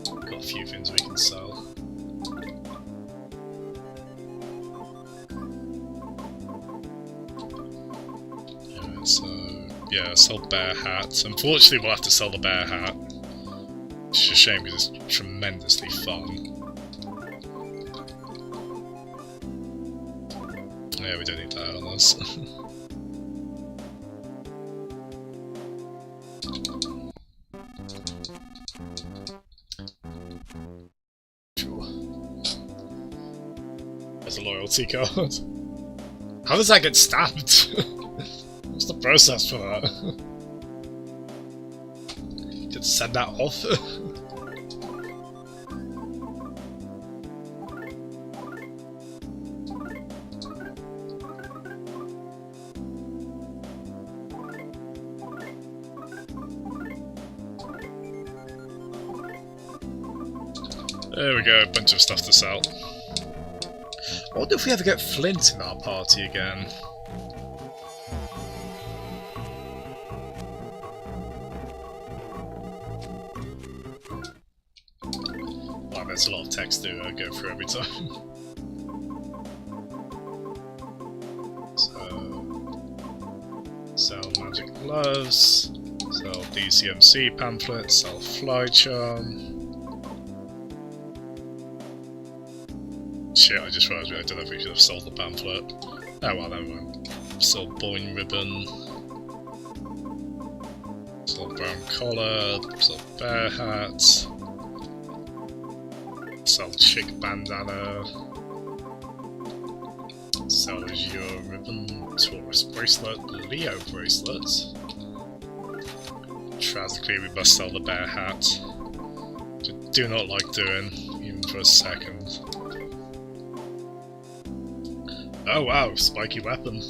Got a few things we can sell. So, yeah, sell bear hats. Unfortunately, we'll have to sell the bear hat. It's a shame because it's tremendously fun. Yeah, we don't need that on us. Sure. There's a loyalty card. How does that get stabbed? What's the process for that? Just send that off? There we go, a bunch of stuff to sell. I wonder if we ever get Flint in our party again. There's a lot of text to go through every time. So, sell magic gloves, sell DCMC pamphlets, sell fly charm. Shit, I just realised I don't know if we should have sold the pamphlet. Oh well, never mind. Sell boing ribbon. Sell brown collar, sell bear hat. Sell chick bandana. Sell azure ribbon, Taurus bracelet, Leo bracelet. Tragically, we must sell the bear hat. Which I do not like doing, even for a second. Oh wow, spiky weapon.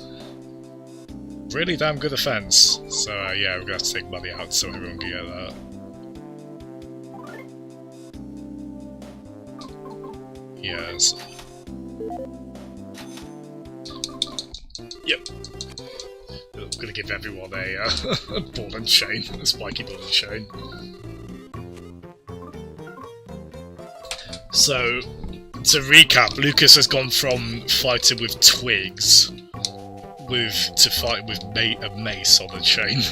Really damn good offense. So yeah, we're gonna have to take money out so everyone can get that. Yes. Yep. I'm gonna give everyone a ball and chain, a spiky ball and chain. So, to recap, Lucas has gone from fighting with twigs to fighting with a mace on a chain.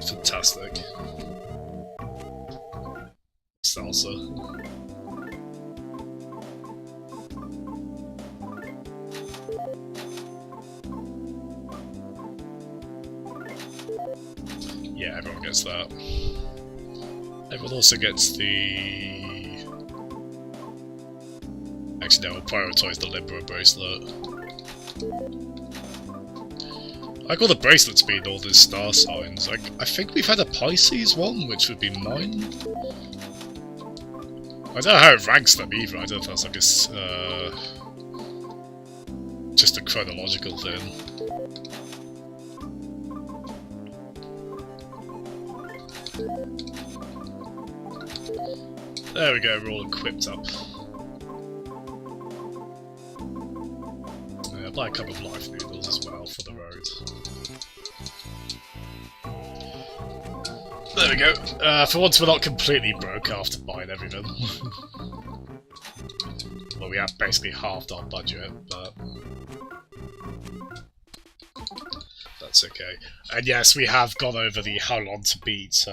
Fantastic. Salsa. Yeah, everyone gets that. Everyone also gets the... Actually, no, we'll prioritise the Libra bracelet. I got the bracelets being all these star signs. I think we've had a Pisces one, which would be mine. I don't know how it ranks them either. I don't know if that's like a... just a chronological thing. There we go, we're all equipped up. I'll buy a couple of life noodles as well for the road. There we go. For once we're not completely broke after buying everything. Well, we have basically halved our budget, but... that's okay. And yes, we have gone over the how long to beat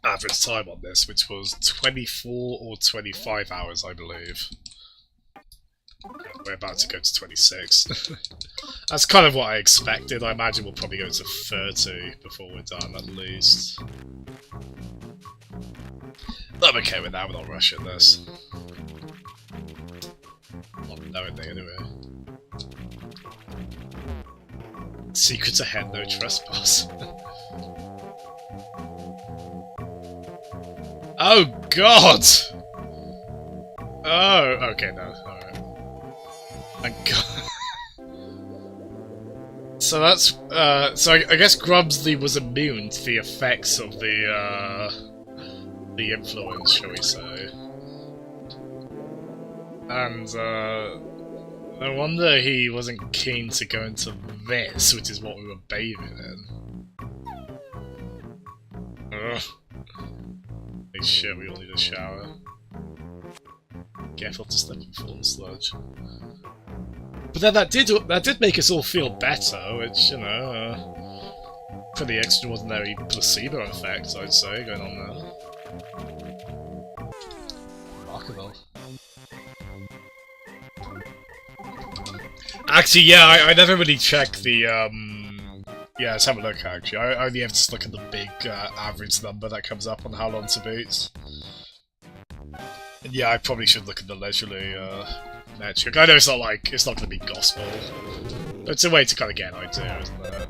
average time on this, which was 24 or 25 hours, I believe. We're about to go to 26. That's kind of what I expected. I imagine we'll probably go to 30 before we're done, at least. I'm okay with that, we're not rushing this. Not knowingly, anyway. Secrets ahead, no trespass. Oh god! Oh, okay, no, alright. Thank god. So that's, so I guess Grubsley was immune to the effects of the influence, shall we say. And, no wonder he wasn't keen to go into this, which is what we were bathing in. Ugh. Holy shit, we all need a shower. Careful to slip and fall in sludge. But then that did make us all feel better, which, you know, pretty extraordinary placebo effect, I'd say, going on there. Remarkable. Actually, yeah, I never really checked the, yeah, let's have a look, actually. I only ever just look at the big average number that comes up on how long to beat. And yeah, I probably should look at the leisurely metric. I know it's not like, it's not going to be gospel, but it's a way to kind of get an idea, isn't it?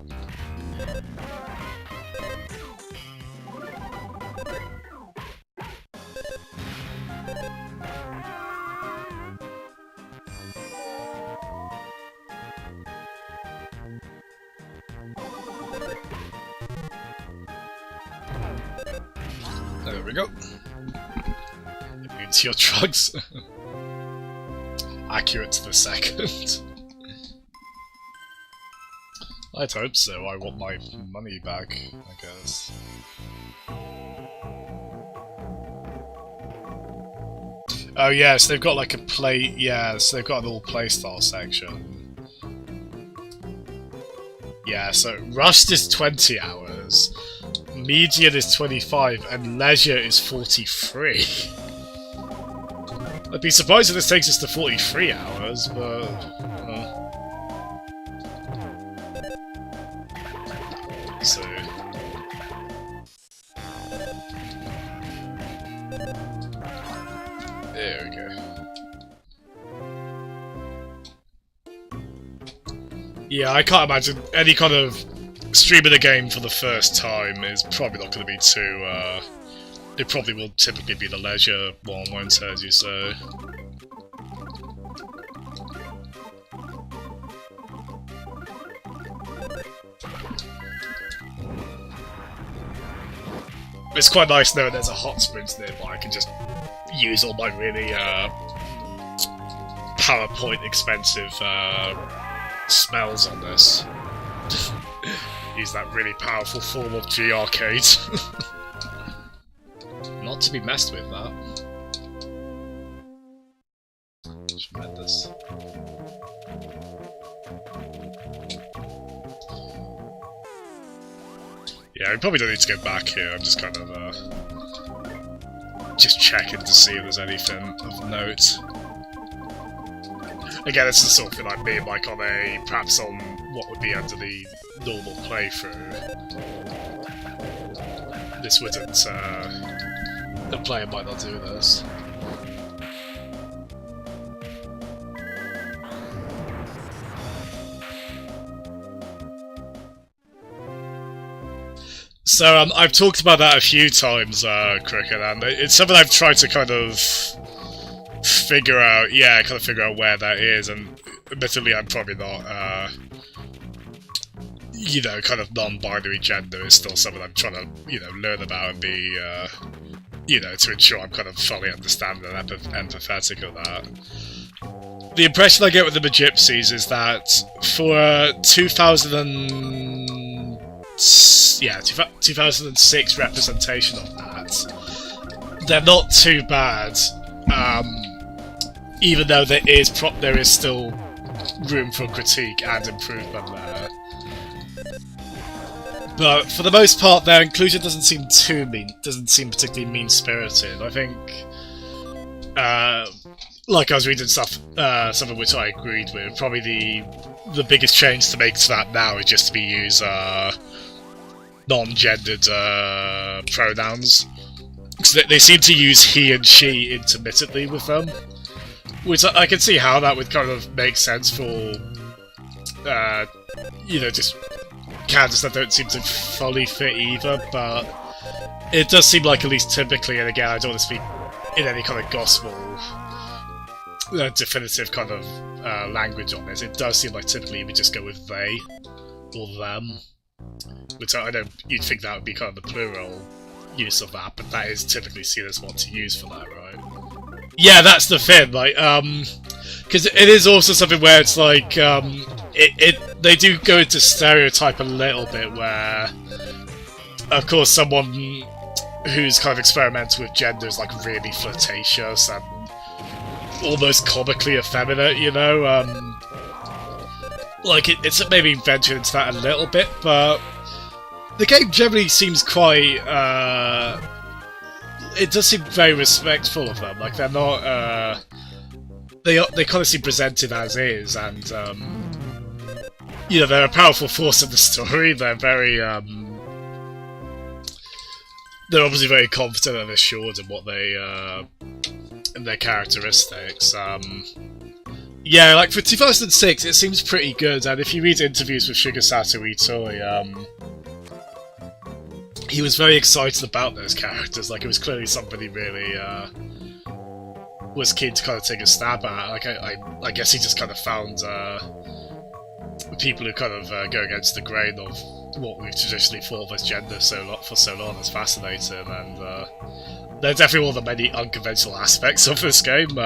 There we go. Into your drugs. Accurate to the second. I'd hope so. I want my money back, I guess. Oh yes, they've got like a play. Yeah, so they've got an all playstyle section. Yeah, so Rust is 20 hours. Median is 25 and Leisure is 43. I'd be surprised if this takes us to 43 hours, but... So... There we go. Yeah, I can't imagine any kind of streaming a game for the first time is probably not going to be too, it probably will typically be the leisure one, won't it, as you say. It's quite nice knowing there's a hot springs nearby. I can just use all my really, PowerPoint expensive, smells on this. Use that really powerful form of G-Arcade. Not to be messed with, that. Tremendous. Yeah, we probably don't need to go back here, I'm just kind of, just checking to see if there's anything of note. Again, it's the sort of thing like being like on a, perhaps on what would be under the normal playthrough. This wouldn't, the player might not do this. So, I've talked about that a few times, Cricket, and it's something I've tried to kind of figure out, yeah, kind of figure out where that is, and admittedly I'm probably not, you know, kind of non-binary gender is still something I'm trying to, you know, learn about and be, you know, to ensure I'm kind of fully understanding and empathetic of that. The impression I get with the Gypsies is that for 2006 representation of that, they're not too bad, even though there is still room for critique and improvement there. But for the most part, their inclusion doesn't seem particularly mean-spirited. I think, like I was reading stuff, some of which I agreed with. Probably the biggest change to make to that now is just to use non-gendered pronouns. So they seem to use he and she intermittently with them, which I can see how that would kind of make sense for, you know, just characters that don't seem to fully fit either, but it does seem like, at least typically, and again, I don't want to speak in any kind of gospel definitive kind of language on this, it does seem like typically we just go with they or them, which I know you'd think that would be kind of the plural use of that, but that is typically seen as what to use for that, right? Yeah, that's the thing, like, because it is also something where it's like, they do go into stereotype a little bit, where, of course, someone who's kind of experimental with gender is like really flirtatious and almost comically effeminate, you know? Like, it's maybe ventured into that a little bit, but the game generally seems quite, it does seem very respectful of them. Like, they're not, they kind of seem presented as is, and, you know, they're a powerful force in the story. They're very, they're obviously very confident and assured in what they, in their characteristics. Yeah, like, for 2006, it seems pretty good, and if you read interviews with Shigesato Itoi, he was very excited about those characters. Like, it was clearly something he really was keen to kind of take a stab at. Like, I guess he just kind of found people who kind of go against the grain of what we've traditionally thought of as gender for so long as fascinating, and they're definitely one of the many unconventional aspects of this game.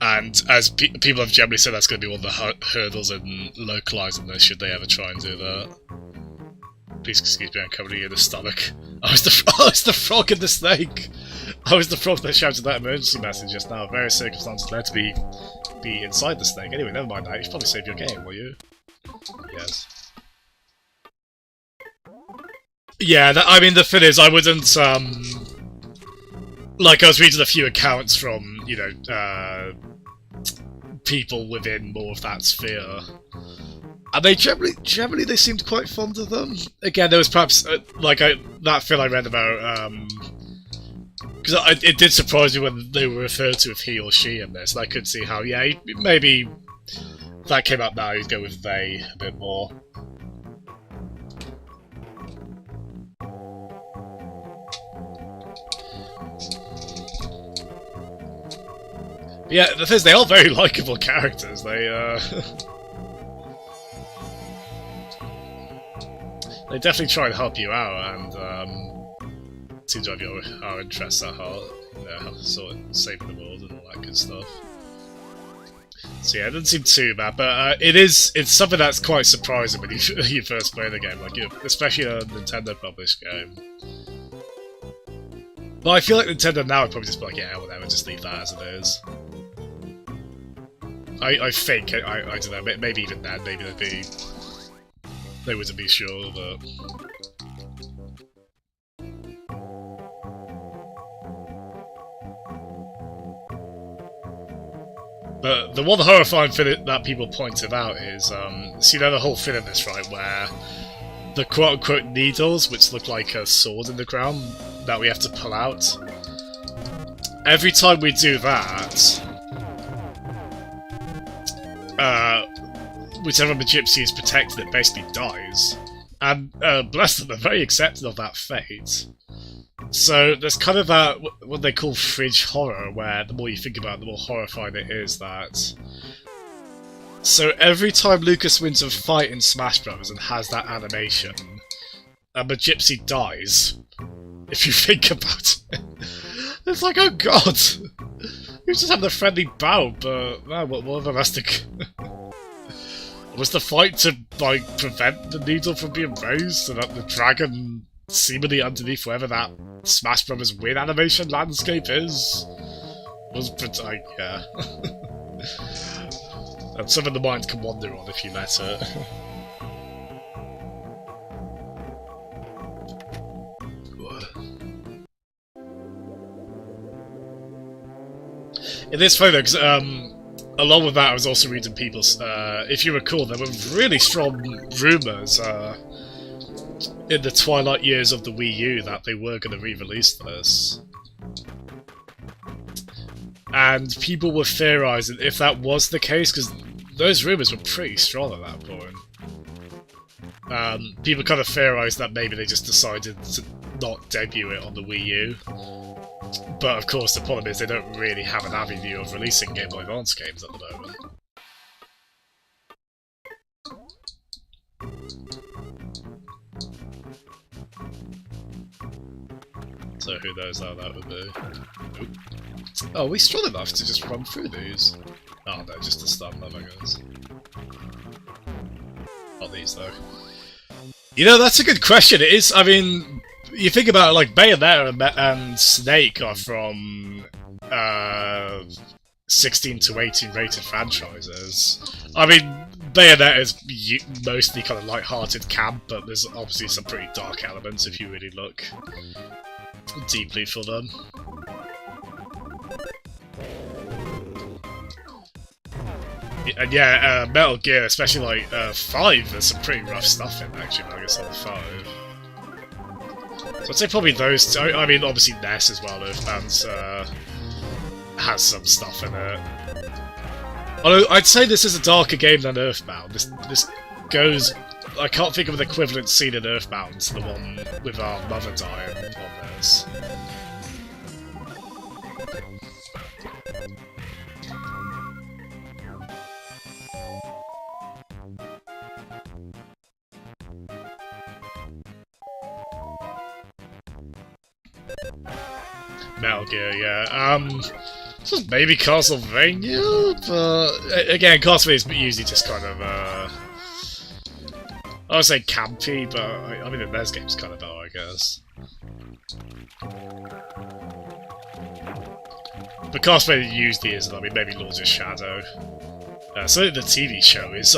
And as people have generally said, that's going to be one of the hurdles in localizing this, should they ever try and do that. Please excuse me, I'm currently in the stomach. I was the frog and the snake! I was the frog that shouted that emergency message just now. Various circumstances led to be inside the snake. Anyway, never mind that. You should probably save your game, will you? Yes. Yeah, I mean, the thing is, I wouldn't, like, I was reading a few accounts from, you know, people within more of that sphere, and they generally they seemed quite fond of them. Again, there was perhaps that thing I read about, because it did surprise me when they were referred to as he or she in this, and I could see how, yeah, maybe if that came up now, you'd go with they a bit more. But yeah, the thing is, they are very likeable characters. They they definitely try and help you out, and seem to have our interests at heart. You know, sort of saving the world and all that good stuff. So yeah, it doesn't seem too bad, but it's something that's quite surprising when you first play the game, like, especially a Nintendo published game. But I feel like Nintendo now would probably just be like, yeah, whatever, just leave that as it is. I think, I don't know, maybe even then, maybe they wouldn't be sure, but... But the one horrifying thing that people pointed out is, so you know the whole thing in this, right, where the quote-unquote needles, which look like a sword in the ground, that we have to pull out. Every time we do that, whichever the gypsy is protected, it basically dies. And bless them, they're very accepting of that fate. So there's kind of that, what they call fridge horror, where the more you think about it, the more horrifying it is that... So every time Lucas wins a fight in Smash Bros. And has that animation, and the gypsy dies, if you think about it, it's like, oh god! We just had a friendly bout, but man, what of them has to... Was the fight to, like, prevent the needle from being raised, so that the dragon seemingly underneath wherever that Smash Bros. Win animation landscape is? Was, like, yeah. That's something the mind can wander on if you let it. It is funny though, because along with that, I was also reading people's. If you recall, there were really strong rumours in the twilight years of the Wii U that they were going to re-release this. And people were theorising if that was the case, because those rumours were pretty strong at that point. People kind of theorised that maybe they just decided to not debut it on the Wii U. But of course the problem is they don't really have an avenue of releasing Game Boy Advance games at the moment. So who knows how that would be. Oop. Oh, are we strong enough to just run through these? Oh no, just to stun them, I guess. Not these though. You know, that's a good question. It is, I mean, you think about it, like Bayonetta and Snake are from 16 to 18 rated franchises. I mean, Bayonetta is mostly kind of light-hearted camp, but there's obviously some pretty dark elements if you really look deeply for them. And yeah, Metal Gear, especially like 5, there's some pretty rough stuff in actually, I guess on the 5. So I'd say probably those two. I mean, obviously NES as well, Earthbound has some stuff in it. Although I'd say this is a darker game than Earthbound. This goes... I can't think of an equivalent scene in Earthbound to the one with our mother dying on this. Metal Gear, yeah. Maybe Castlevania, but again, Castlevania is usually just kind of I would say campy, but I mean the NES game's kind of better, I guess. But Castlevania usually isn't. I mean, maybe Lords of Shadow. So the TV show is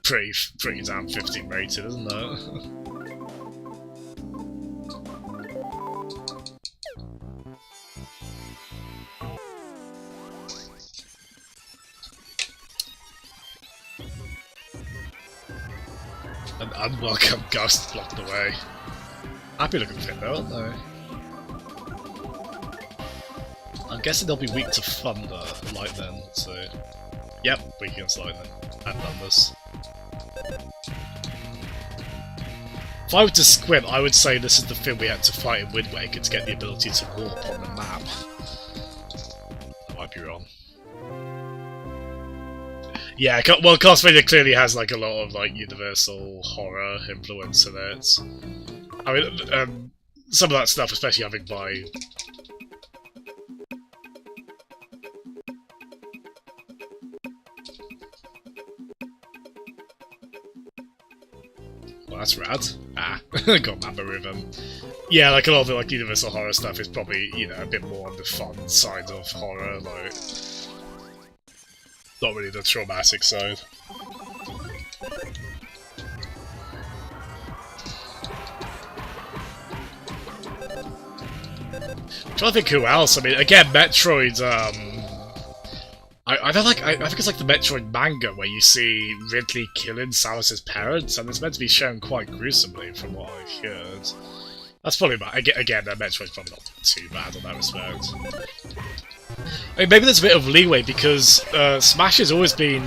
pretty damn 15 rated, isn't it? An unwelcome ghost blocked away. Happy looking thing though, aren't they? I'm guessing they'll be weak to thunder, lightning, so... Yep, weak against lightning. And numbers. If I were to squint, I would say this is the thing we had to fight in Wind Waker to get the ability to warp on the map. I might be wrong. Yeah, well, Castlevania clearly has like a lot of like universal horror influence in it. I mean, some of that stuff, especially having by... Well, that's rad. Ah, got Mamba Rhythm. Yeah, like a lot of the like universal horror stuff is probably, you know, a bit more on the fun side of horror, like... Not really the traumatic side. I'm trying to think who else. I mean, again, Metroid. I don't like. I think it's like the Metroid manga where you see Ridley killing Samus's parents, and it's meant to be shown quite gruesomely, from what I've heard. That's probably about. Again, Metroid's probably not too bad in that respect. I mean, maybe there's a bit of leeway because Smash has always been,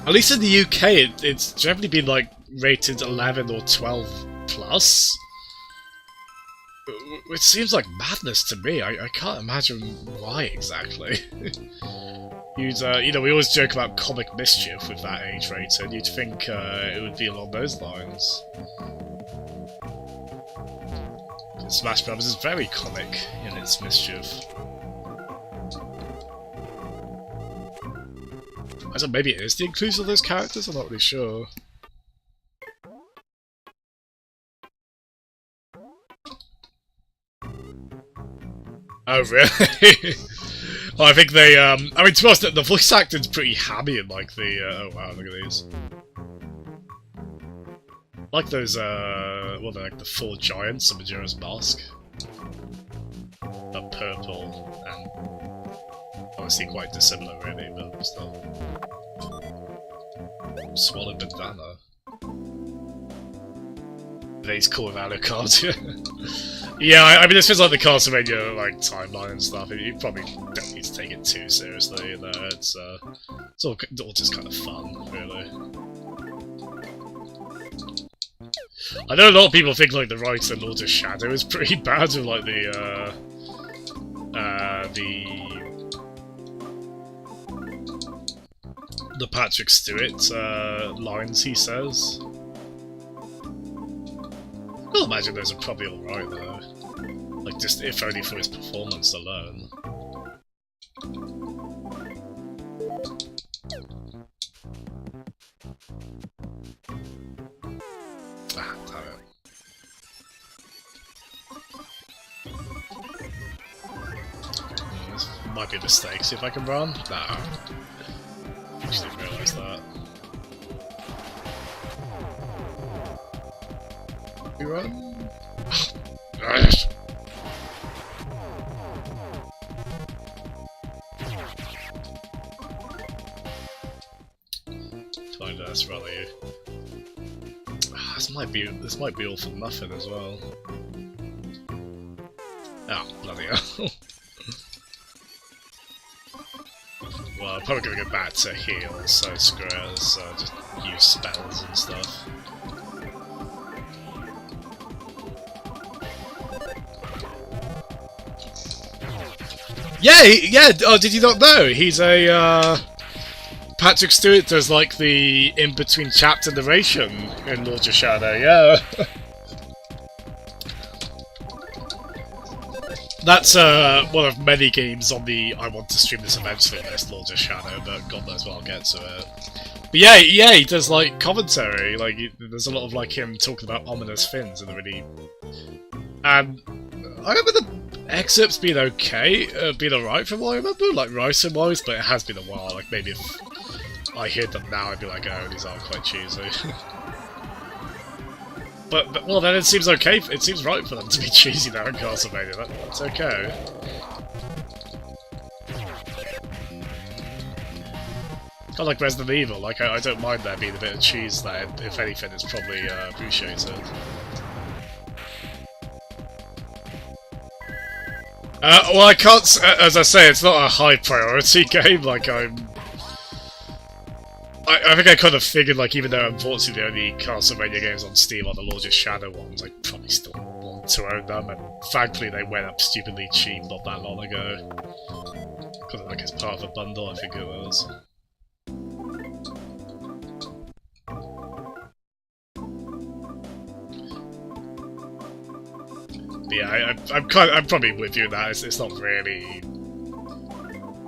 at least in the UK, it's generally been like rated 11 or 12 plus, which seems like madness to me. I can't imagine why exactly. You know, we always joke about comic mischief with that age rating. You'd think it would be along those lines. Smash Bros is very comic in its mischief. I don't know, maybe it is the inclusion of those characters, I'm not really sure. Oh, really? Well, I think they, I mean, to be honest, the voice acting's pretty hammy in, like, the, oh wow, look at these. Like those, well, they're like the 4 giants of Majora's Mask. They're purple, and obviously quite dissimilar, really, but still. Swallowed bandana. But he's cool with Alucard. Yeah, I mean, this feels like the Castlevania like timeline and stuff. You probably don't need to take it too seriously. You know, it's all just kind of fun, really. I know a lot of people think like the writer in Lord of Shadow is pretty bad with like the Patrick Stewart lines he says. I imagine those are probably alright though. Like, just if only for his performance alone. Ah, damn it. This might be a mistake. See if I can run? Nah. I just didn't realise that. We run? Yes. Find us, rally. This might be all for nothing as well. Oh, bloody hell. Well, I'm probably gonna go back to heal, so screw it, just use spells and stuff. Yeah, oh, did you not know? He's a, Patrick Stewart does, like, the in-between chapter narration in Lord of Shadow, yeah. That's, one of many games on the I want to stream this eventually list, Lord of Shadow, but God knows when I'll get to it. But yeah, he does, like, commentary, like, there's a lot of, like, him talking about ominous things in the really... And I remember the excerpts being okay, being alright from what I remember, like, writing-wise, but it has been a while, like, maybe if I hear them now, I'd be like, oh, these are quite cheesy. but, well, then it seems okay, it seems right for them to be cheesy now in Castlevania, that's okay. Kind of like Resident Evil, like, I don't mind there being a bit of cheese there, if anything, it's probably appreciated. Well, I can't, as I say, it's not a high priority game, like, I think I kind of figured, like, even though unfortunately the only Castlevania games on Steam are the Lord of Shadow ones, I probably still want to own them, and thankfully they went up stupidly cheap not that long ago. Because, like, it's part of a bundle, I think it was. But yeah, I'm probably with you in that. It's not really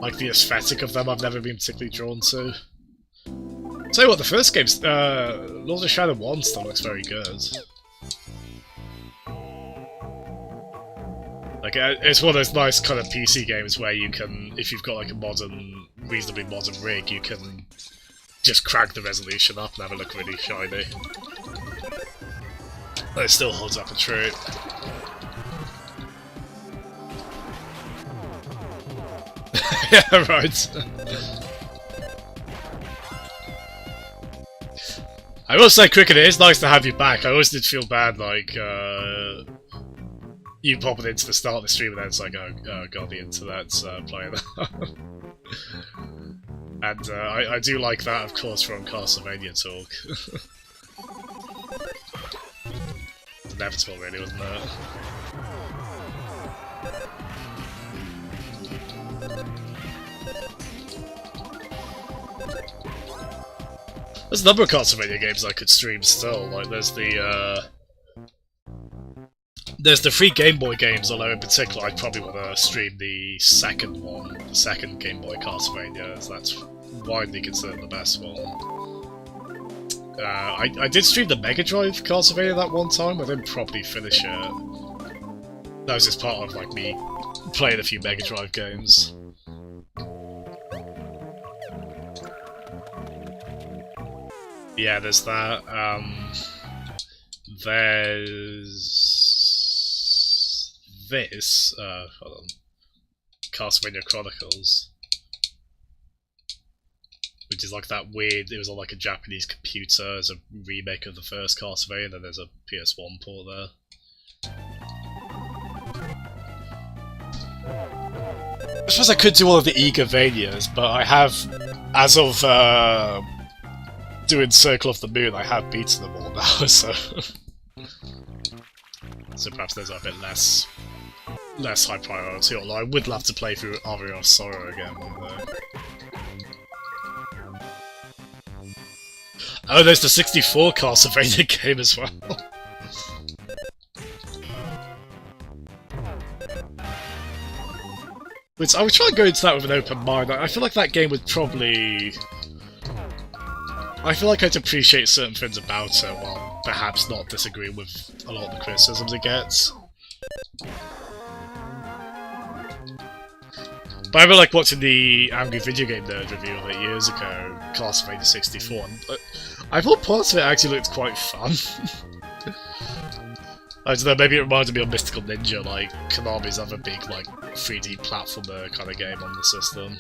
like the aesthetic of them. I've never been particularly drawn to. Tell you what, the first game's Lord of Shadow 1 still looks very good. Like it's one of those nice kind of PC games where you can, if you've got like a reasonably modern rig, you can just crank the resolution up and have it look really shiny. But it still holds up a true. Yeah, right. I will say, Cricket, it is nice to have you back. I always did feel bad, like, you popping into the start of the stream and then it's like, oh god, the internet's playing that. And I do like that, of course, from Castlevania talk. Inevitable, really, wasn't it? There's a number of Castlevania games I could stream still. Like there's the free Game Boy games, although in particular I'd probably want to stream the second one, the second Game Boy Castlevania, as that's widely considered the best one. I did stream the Mega Drive Castlevania that one time. I didn't properly finish it. That was just part of like me playing a few Mega Drive games. Yeah, there's that. There's this. Hold on. Castlevania Chronicles. which is like that weird. It was on like a Japanese computer as a remake of the first Castlevania, and then there's a PS1 port there. I suppose I could do all of the Eagavanias, but I have, as of doing Circle of the Moon, I have beaten them all now, so so perhaps there's a bit less high priority. Although I would love to play through Aria of Sorrow again one day. Oh, there's the 64 Castlevania game as well. Which I would try and go into that with an open mind. I feel like that game would probably... I feel like I'd appreciate certain things about it while perhaps not disagreeing with a lot of the criticisms it gets. But I remember like watching the Angry Video Game Nerd review of it years ago, Castlevania 64, and I thought parts of it actually looked quite fun. I don't know, maybe it reminded me of Mystical Ninja, like Konami's other big like 3D platformer kind of game on the system.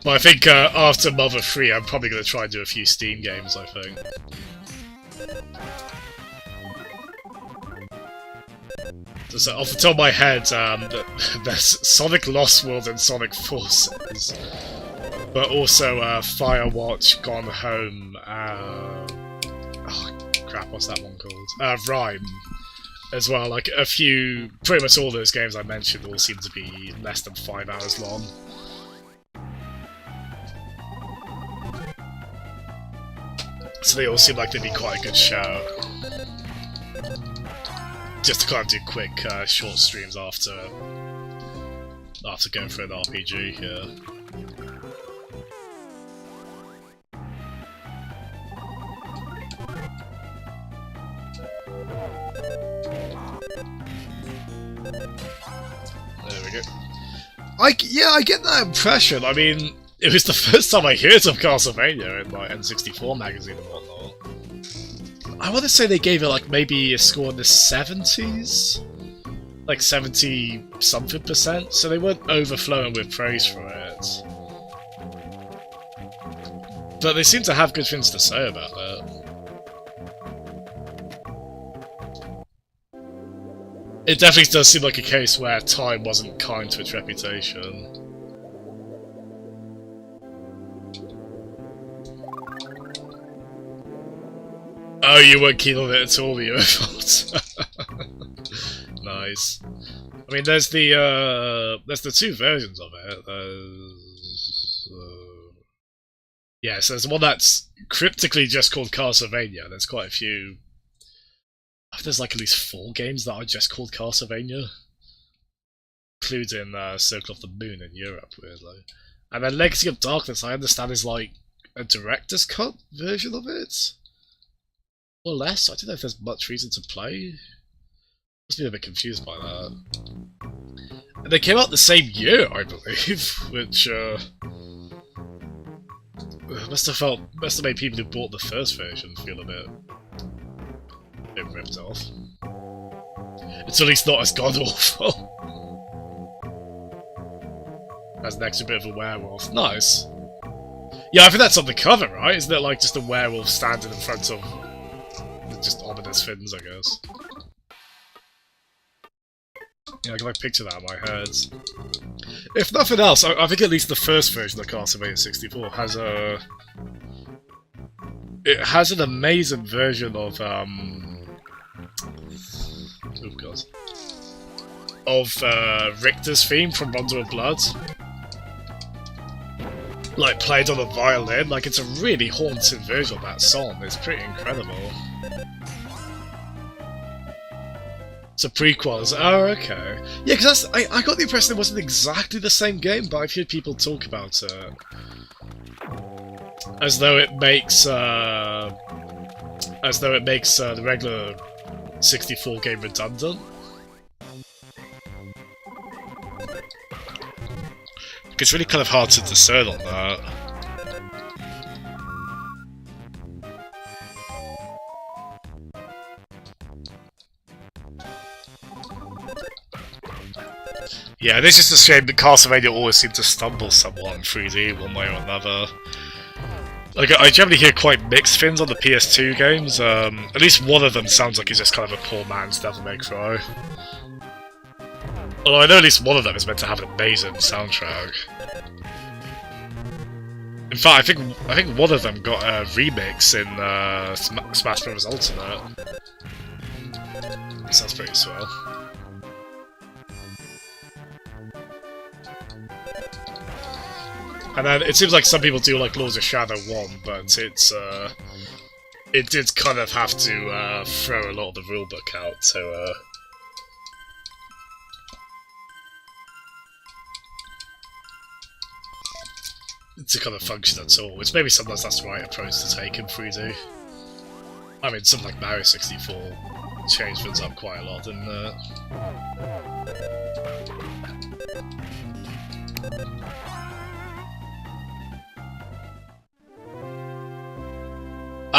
But I think after Mother 3, I'm probably going to try and do a few Steam games, I think. So off the top of my head, there's Sonic Lost World and Sonic Forces, but also Firewatch, Gone Home, oh crap, what's that one called? Rhyme, as well. Like a few, pretty much all those games I mentioned all seem to be less than 5 hours long. So they all seem like they'd be quite a good show. Just to kind of do quick, short streams after going through an RPG here. There we go. Yeah, I get that impression. I mean, it was the first time I heard of Castlevania in like N64 magazine and whatnot. I want to say they gave it like maybe a score in the 70s? Like 70-something%, so they weren't overflowing with praise for it. But they seem to have good things to say about it. It definitely does seem like a case where time wasn't kind to its reputation. Oh, you weren't keen on it at all, you fault. Nice. I mean, there's the two versions of it. Yeah, so there's one that's cryptically just called Castlevania. There's quite a few. There's like at least 4 games that are just called Castlevania, including Circle of the Moon in Europe, weirdly. And then Legacy of Darkness, I understand, is like a director's cut version of it. Or less. I don't know if there's much reason to play. Must be a bit confused by that. And they came out the same year, I believe, which must have made people who bought the first version feel a bit ripped off. It's at least not as god awful. Has an extra bit of a werewolf. Nice. Yeah, I think that's on the cover, right? Isn't it like just a werewolf standing in front of just ominous fins, I guess. Yeah, I can like picture that in my head. If nothing else, I think at least the first version of Castlevania 64 has a... It has an amazing version of, oh god. Of, Richter's theme from Rondo of Blood. Like, played on a violin. Like, it's a really haunting version of that song. It's pretty incredible. It's a prequel. Oh, okay. Yeah, because I got the impression it wasn't exactly the same game, but I've heard people talk about it as though it makes the regular 64 game redundant. It's really kind of hard to discern on that. Yeah, it's just a shame that Castlevania always seems to stumble somewhat in 3D one way or another. Like, I generally hear quite mixed things on the PS2 games. At least one of them sounds like it's just kind of a poor man's Devil May Cry. Although I know at least one of them is meant to have an amazing soundtrack. In fact, I think one of them got a remix in Smash Bros. Ultimate. Sounds pretty swell. And then it seems like some people do like Lords of Shadow 1, but it did kind of have to throw a lot of the rulebook out to kind of function at all, which maybe sometimes that's the right approach to take in 3D. I mean, something like Mario 64 changed things up quite a lot, didn't it?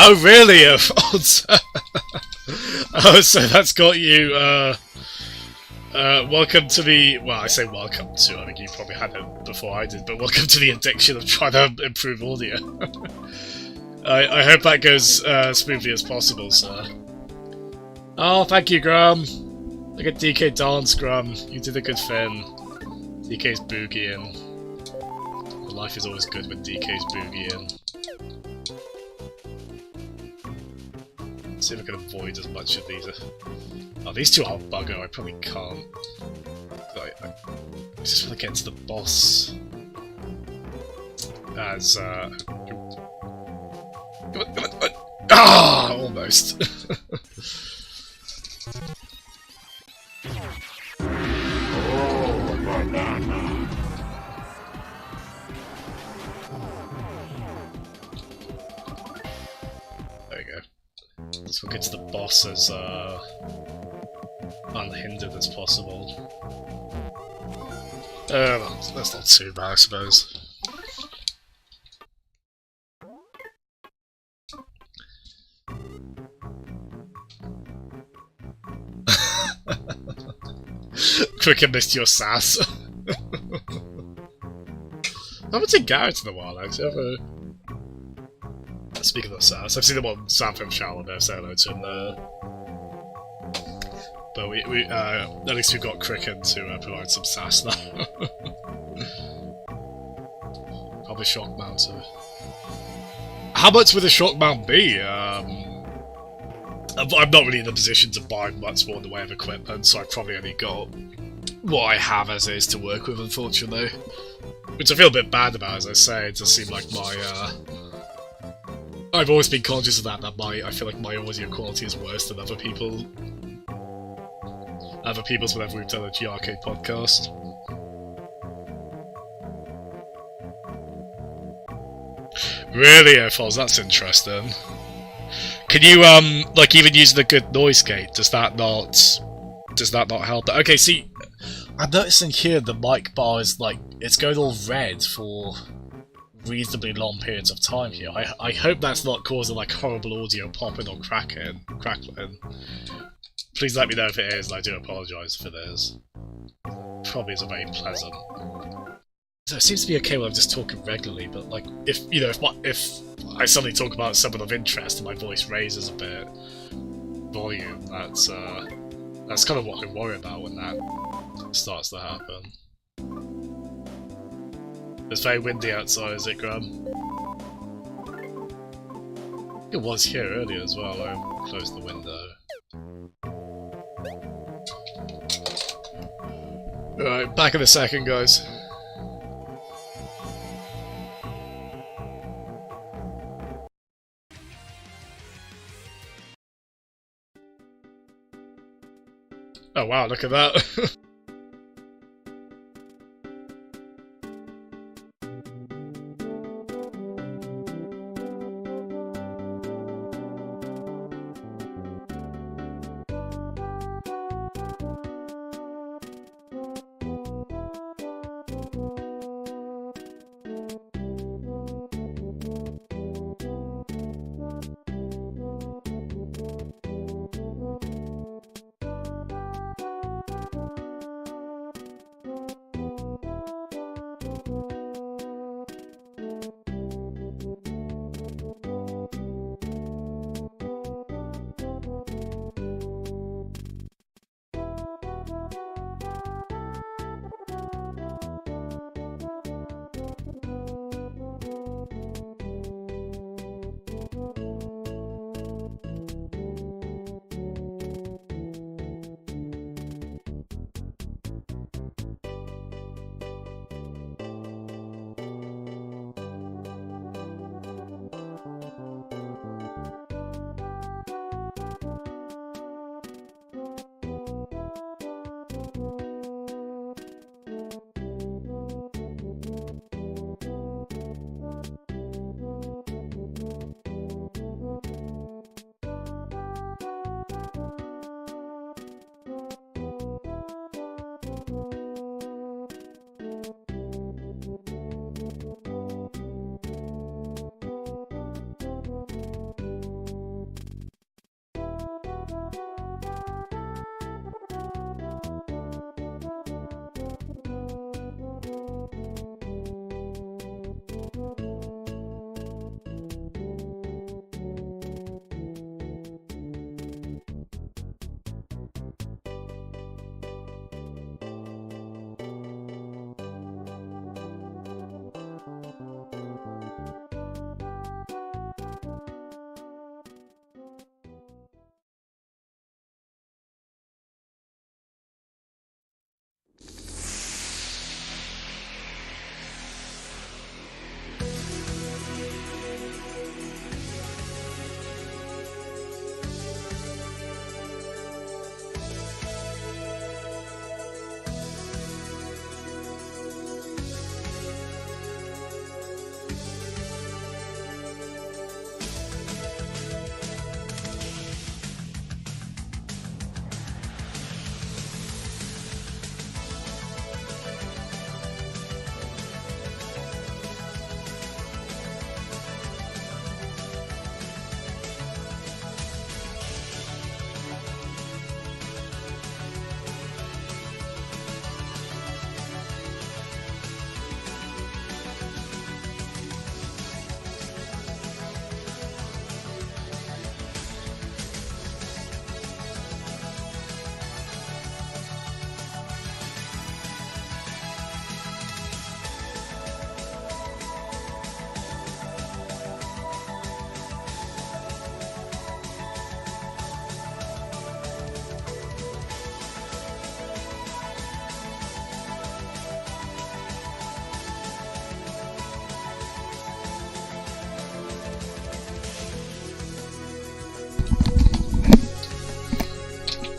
Oh really? Oh, so that's got you, welcome to the... Well, I say welcome to, I think you probably had it before I did, but welcome to the addiction of trying to improve audio. I hope that goes smoothly as possible, sir. Oh, thank you, Grum. Look at DK dance, Grum. You did a good thing. DK's boogieing. Life is always good when DK's boogieing. See if I can avoid as much of these. Oh, these two are bugger. I probably can't. I just want to get to the boss. As come on, come on. Ah, almost. There we go. Let's get to the boss as unhindered as possible. That's not too bad, I suppose. Cricket missed your sass. I haven't seen Garrett in a while, actually. Speaking of sass, I've seen him on Sam from Shower there, say hello to him there. But we at least we've got Cricket to provide some sass now. Probably shock mount. How much would a shock mount be? I'm not really in a position to buy much more in the way of equipment, so I've probably only got what I have as is to work with, unfortunately. Which I feel a bit bad about, as I say. It does seem like my I've always been conscious of that I feel like my audio quality is worse than other people's whenever we've done a GRK podcast. Really, Airfalls, that's interesting. Can you like even using a good noise gate, does that not help? Okay, see, I'm noticing here the mic bar is like it's going all red for reasonably long periods of time here. I hope that's not causing like horrible audio popping or crackling. Please let me know if it is, and I do apologise if it is. Probably isn't very pleasant. So it seems to be okay when I'm just talking regularly, but like if I suddenly talk about someone of interest and my voice raises a bit volume, that's kind of what I worry about when that starts to happen. It's very windy outside, is it, Graham? It was here earlier as well. I closed the window. Alright, back in a second, guys. Oh wow, look at that.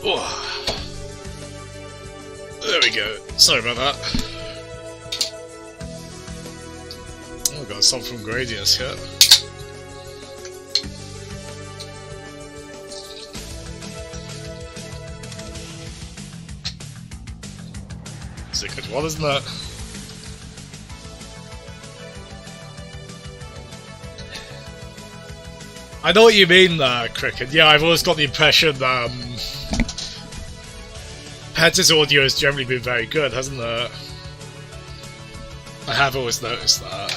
Oh. There we go. Sorry about that. Oh, got some from Gradius here. It's a good one, isn't it? I know what you mean there, Cricket. Yeah, I've always got the impression Pez's audio has generally been very good, hasn't it? I have always noticed that.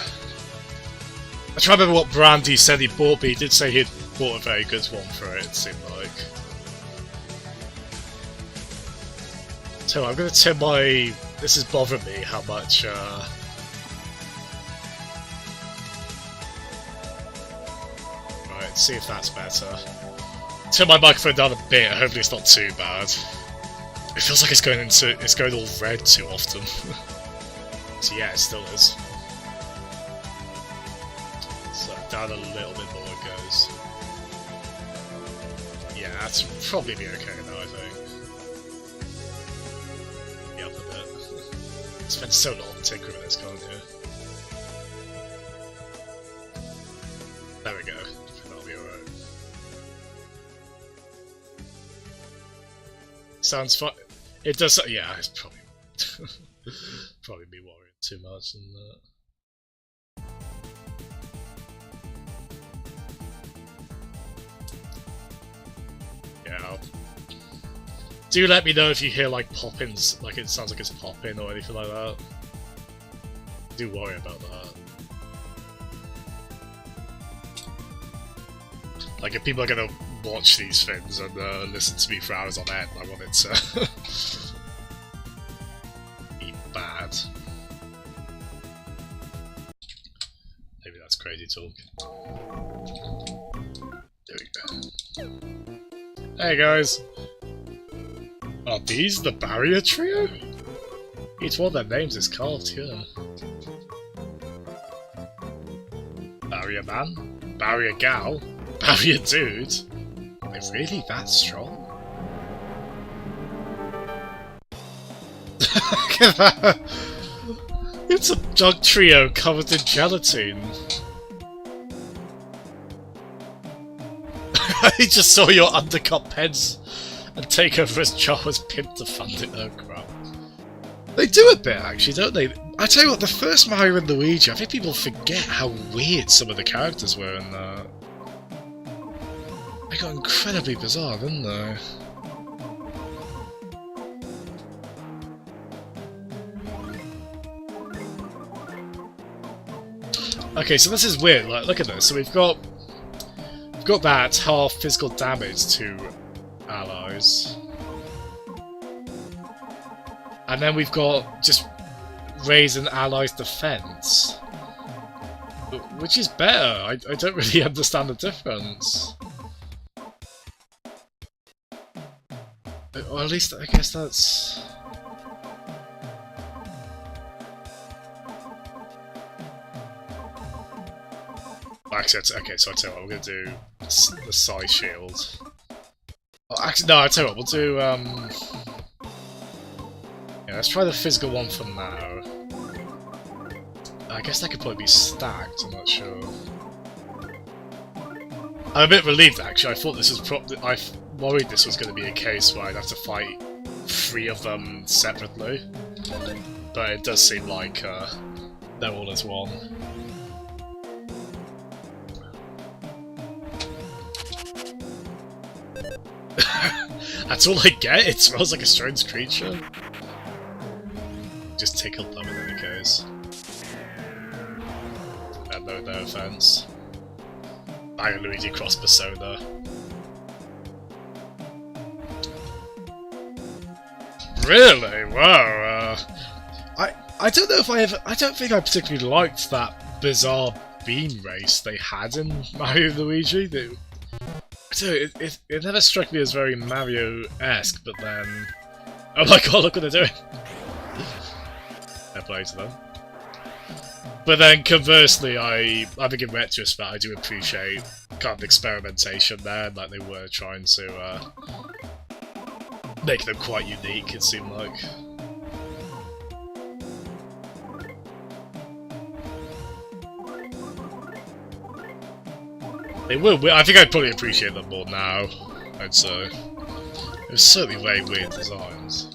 I try to remember what brand he said he bought, but he did say he'd bought a very good one for it seemed like. So I'm going to turn my... This is bothering me how much... Right, see if that's better. Turn my microphone down a bit, hopefully it's not too bad. It feels like it's going all red too often. So yeah, it still is. So down a little bit more it goes. Yeah, that's probably be okay now, I think. Yeah, up a bit. Spent so long tinkering with this, can't you? There we go. That'll be alright. Sounds fun. It does. Yeah, it's probably probably be worrying too much and yeah. Do let me know if you hear like pop-ins, like it sounds like it's popping or anything like that. Do worry about that. Like if people are gonna watch these things and listen to me for hours on end, I want it to be bad. Maybe that's crazy talk. There we go. Hey guys! Are these the Barrier Trio? Each one of their names is carved here. Barrier Man? Barrier Gal? Barrier Dude? Are they really that strong? Look at that! It's a dog trio covered in gelatine. I just saw your undercut pens and take over as Jawa's pimp to fund it. Oh crap. They do a bit actually, don't they? I tell you what, the first Mario and Luigi, I think people forget how weird some of the characters were in that. They got incredibly bizarre, didn't they? Okay, so this is weird. Like, look at this. So we've got that half physical damage to allies, and then we've got just raise an ally's defense, which is better. I don't really understand the difference. Or at least I guess that's. Actually, okay, so I tell you what, we're gonna do the side shield. Oh, actually, no, I tell you what, we'll do. Yeah, let's try the physical one for now. I guess that could probably be stacked. I'm not sure. I'm a bit relieved actually. I thought this was I worried this was going to be a case where I'd have to fight 3 of them separately, but it does seem like they're all as one. That's all I get? It smells like a strange creature? Just tickled them in any case. And no offense. Mario Luigi cross Persona. Really? Wow. I don't know if I don't think I particularly liked that bizarre beam race they had in Mario Luigi. It never struck me as very Mario-esque, but then... Oh my god, look what they're doing! Fair play to them. But then, conversely, I think in retrospect, I do appreciate kind of experimentation there, like they were trying to make them quite unique, it seemed like. They will. I think I'd probably appreciate them more now. I'd say. It was certainly very weird designs.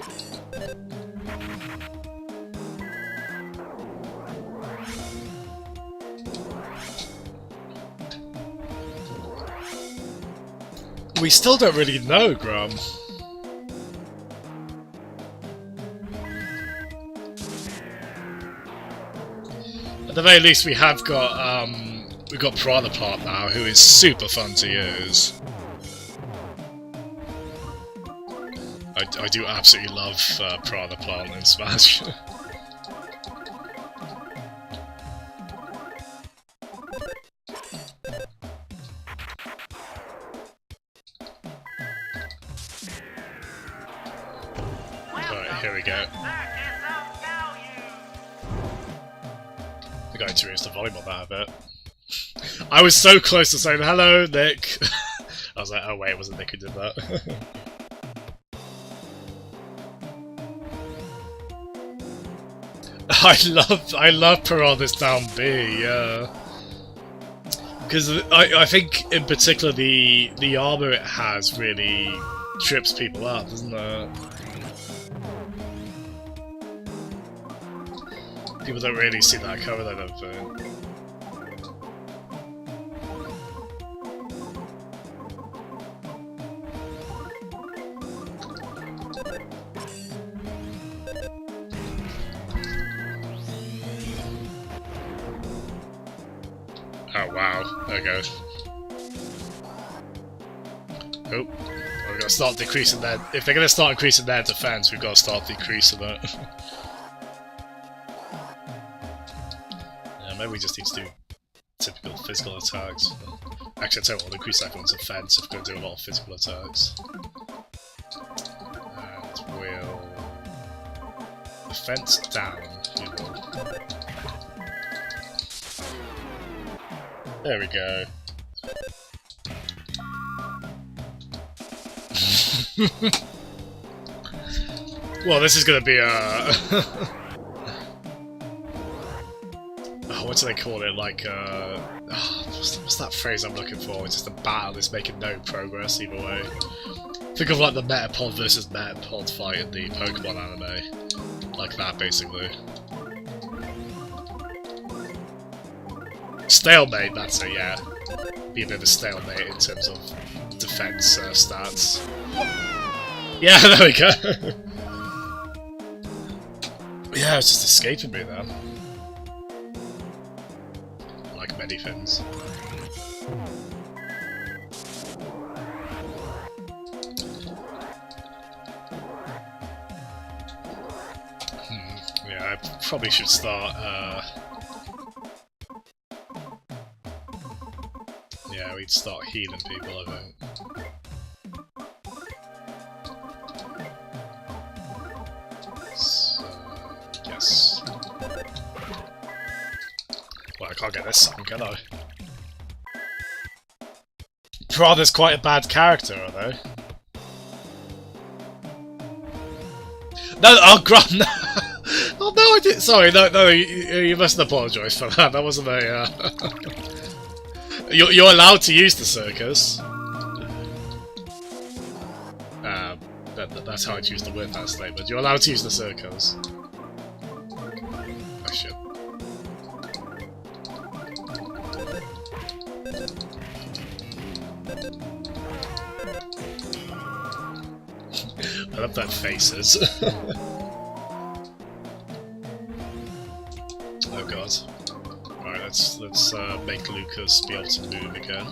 We still don't really know, Graham. At the very least, we have got we've got Piranha Plant now, who is super fun to use. I do absolutely love Piranha Plant in Smash. Alright, here we go. I'm going to raise the volume on that a bit. I was so close to saying hello, Nick. I was like, oh wait, it wasn't Nick who did that. I love Piranha's down B, yeah. Because I think in particular the armor it has really trips people up, doesn't it? People don't really see that coming, I don't think. Oh wow, there goes. Oh, we're gonna start decreasing their. If they're gonna start increasing their defense, we've got to start decreasing it. Yeah, maybe we just need to do typical physical attacks. Actually, I tell you what, we'll increase everyone's defense if we're gonna do a lot of physical attacks. And we'll defense down. We will. There we go. Well, this is gonna be a... oh, what do they call it? Like, what's that phrase I'm looking for? It's just a battle that's making no progress either way. Think of like the Metapod versus Metapod fight in the Pokemon anime. Like that, basically. Stalemate, that's it, yeah. Be a bit of a stalemate in terms of defense stats. Yeah, there we go! Yeah, it's just escaping me now. Like many things. Yeah, I probably should start, yeah, we'd start healing people, I think. So, yes. Well, I can't get this song, can I? Piranha's quite a bad character, are they? No, oh, Grant, no! Oh, no, I didn't. Sorry, no, you mustn't apologise for that. That wasn't a, You're allowed to use the circus. That's how I'd use the word that statement. You're allowed to use the circus. Oh shit. I love that faces. Oh god. Alright, let's make Lucas be able to move again.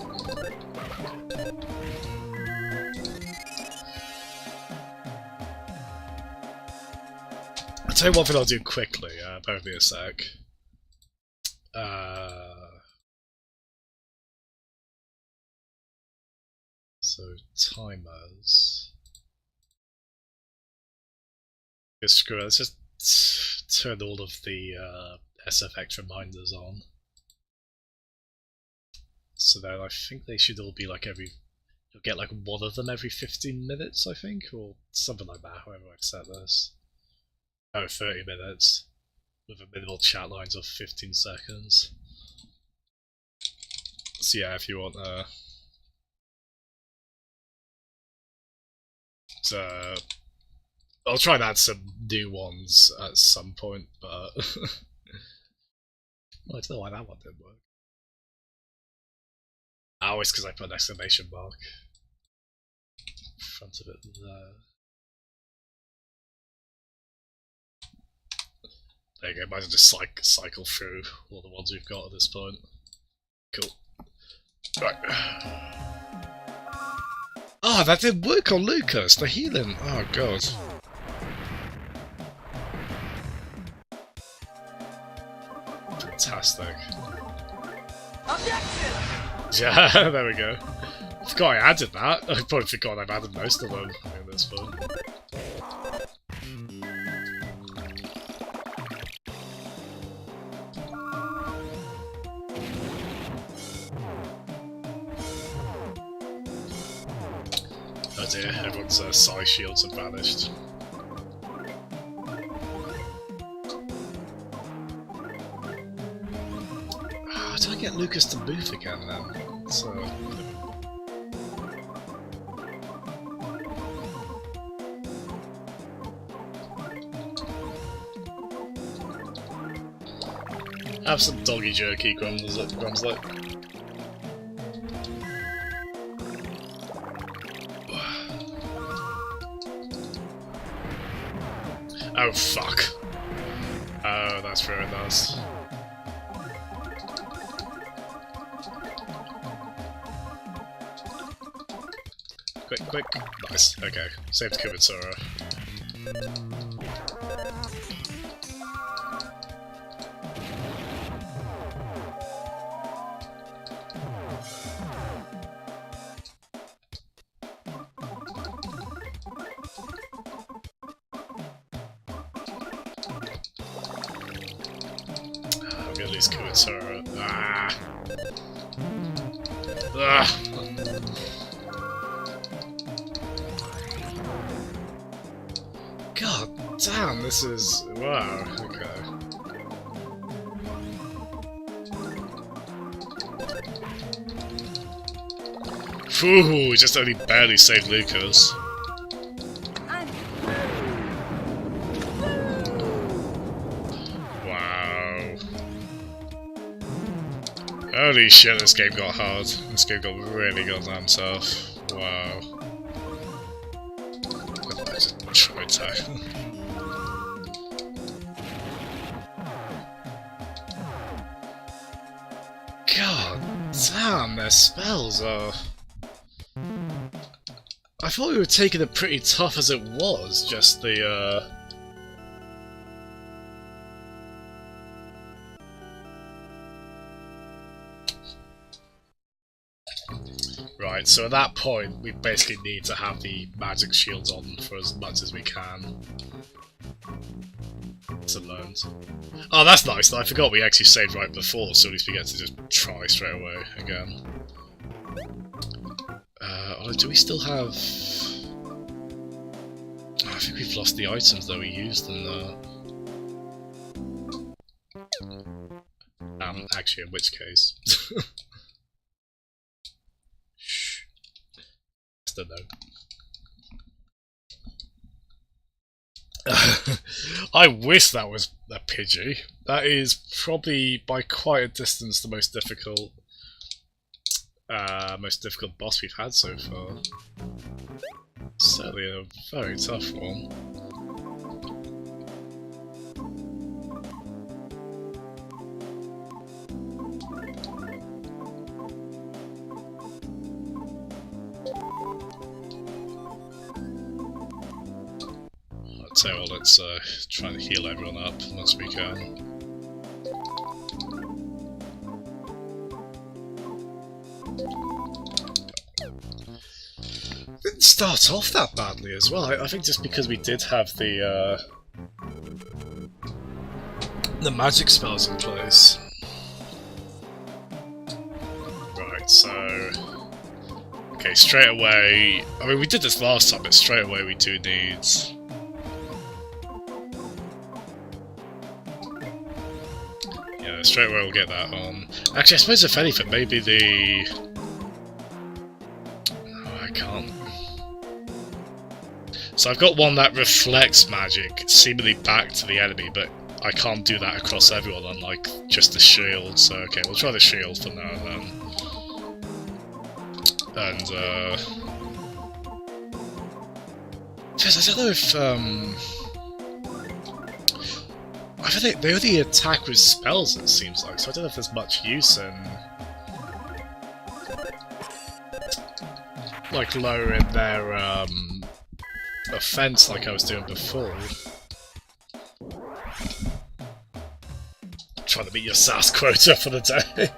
I'll tell you one thing I'll do quickly, bear with me a sec. So, timers. Yeah, screw it, let's just turn all of the SFX reminders on. So then I think they should all be like every you'll get like one of them every 15 minutes, I think, or something like that, however I've set this. Oh, 30 minutes, with a minimal chat lines of 15 seconds. So yeah, if you want I'll try and add some new ones at some point, but well, I don't know why that one didn't work. Oh, it's because I put an exclamation mark in front of it there. There you go, might as well just cycle through all the ones we've got at this point. Cool. Right. Oh, that did work on Lucas, the healing. Oh god. Fantastic. Objection! Yeah, there we go. I forgot I added that. I probably forgot I've added most of them at this point. Oh dear, everyone's psi shields have vanished. How do I get Lucas to move again then? So. Have some doggy jerky, grumbles like. Oh fuck. Oh, that's very nice. Quick. Nice. Okay. Saved Kumatora. I'm gonna lose Kumatora. Ah! Ah! God damn, this is... wow, okay. Phew, just only barely saved Lucas. Wow. Holy shit, this game got hard. This game got really goddamn tough. Wow. I just tried to. God damn, their spells are... I thought we were taking it pretty tough as it was, just the, Right, so at that point, we basically need to have the magic shields on for as much as we can. To learn. Oh, that's nice, I forgot we actually saved right before, so at least we get to just try straight away again. Oh, do we still have... Oh, I think we've lost the items though, we used them there. Actually, in which case... Shh. I don't know. I wish that was a Pidgey. That is probably by quite a distance the most difficult boss we've had so far. Certainly a very tough one. I'll tell you what, let's try and heal everyone up as much as we can. Didn't start off that badly as well. I think just because we did have the magic spells in place. Right, so Okay, straight away... I mean, we did this last time, but straight away we do need... Yeah, straight away we'll get that on. Actually, I suppose if anything, maybe the... Oh, I can't... So I've got one that reflects magic, seemingly back to the enemy, but I can't do that across everyone, unlike just the shield, so okay, we'll try the shield for now then. And, I don't know if, I think they only attack with spells, it seems like, so I don't know if there's much use in, like, lowering their, offense like I was doing before. Trying to meet your sass quota for the day.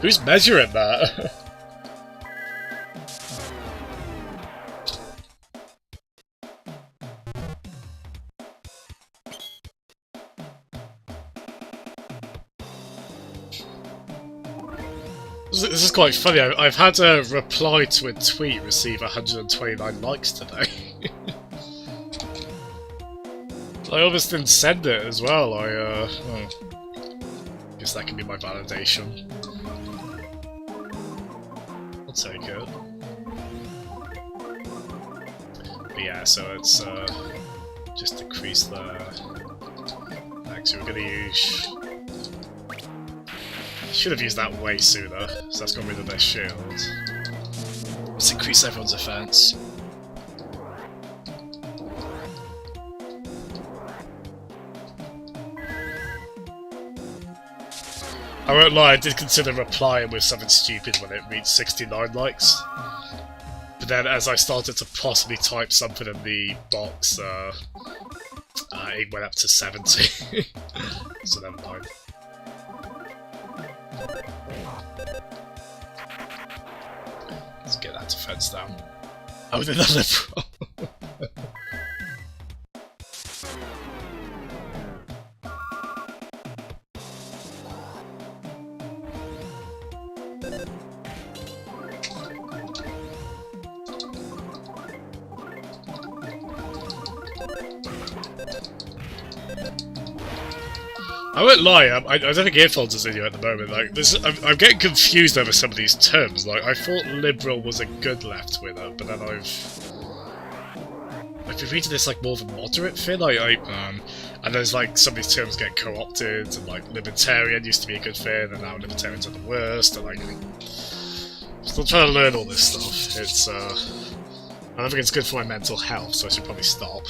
Who's measuring that? This is quite funny. I've had a reply to a tweet receive 129 likes today. I almost didn't send it as well. Guess that can be my validation. I'll take it. But yeah, so it's just decrease there. Actually, we're gonna use. Should have used that way sooner, so that's got rid of their shield. Let's increase everyone's offense. I won't lie, I did consider replying with something stupid when it reached 69 likes. But then as I started to possibly type something in the box, it went up to 70. So never mind. Let's get that defense down. Oh, another problem. I won't lie, I don't think Earphones is in you at the moment. Like this, I'm getting confused over some of these terms. Like I thought liberal was a good left winger, but then I've been reading this like more of a moderate thing. And there's like some of these terms get co-opted, and like libertarian used to be a good thing, and now libertarians are the worst. And like, I'm still trying to learn all this stuff. It's I don't think it's good for my mental health, so I should probably stop.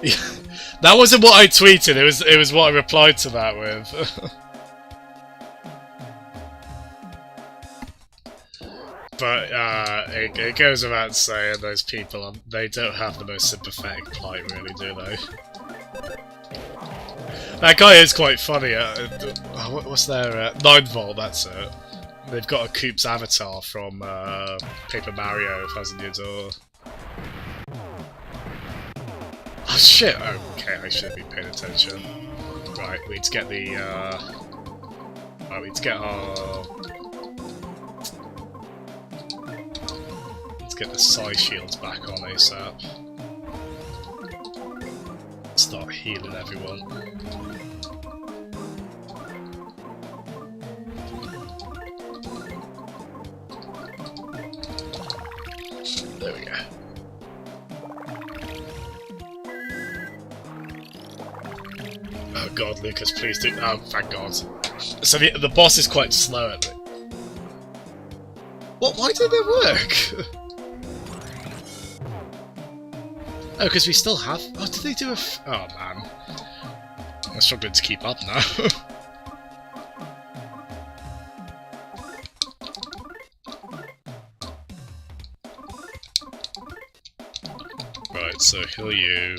Yeah, that wasn't what I tweeted. It was what I replied to that with. But it goes without saying, those people they don't have the most sympathetic plight, really, do they? That guy is quite funny. What's their 9-volt? That's it. They've got a Coop's avatar from Paper Mario: Thousand Year Door. Oh shit! Okay, I should have been paying attention. Right, we need to get the. Right, we need to get our. Let's get the side shields back on ASAP. Start healing everyone. There we go. Oh god, Lucas, please do. Oh, thank god. So the boss is quite slow at it. What? Why did it work? Oh, because we still have. Oh, did they do a? Oh man, I'm struggling to keep up now. Right, so heal you.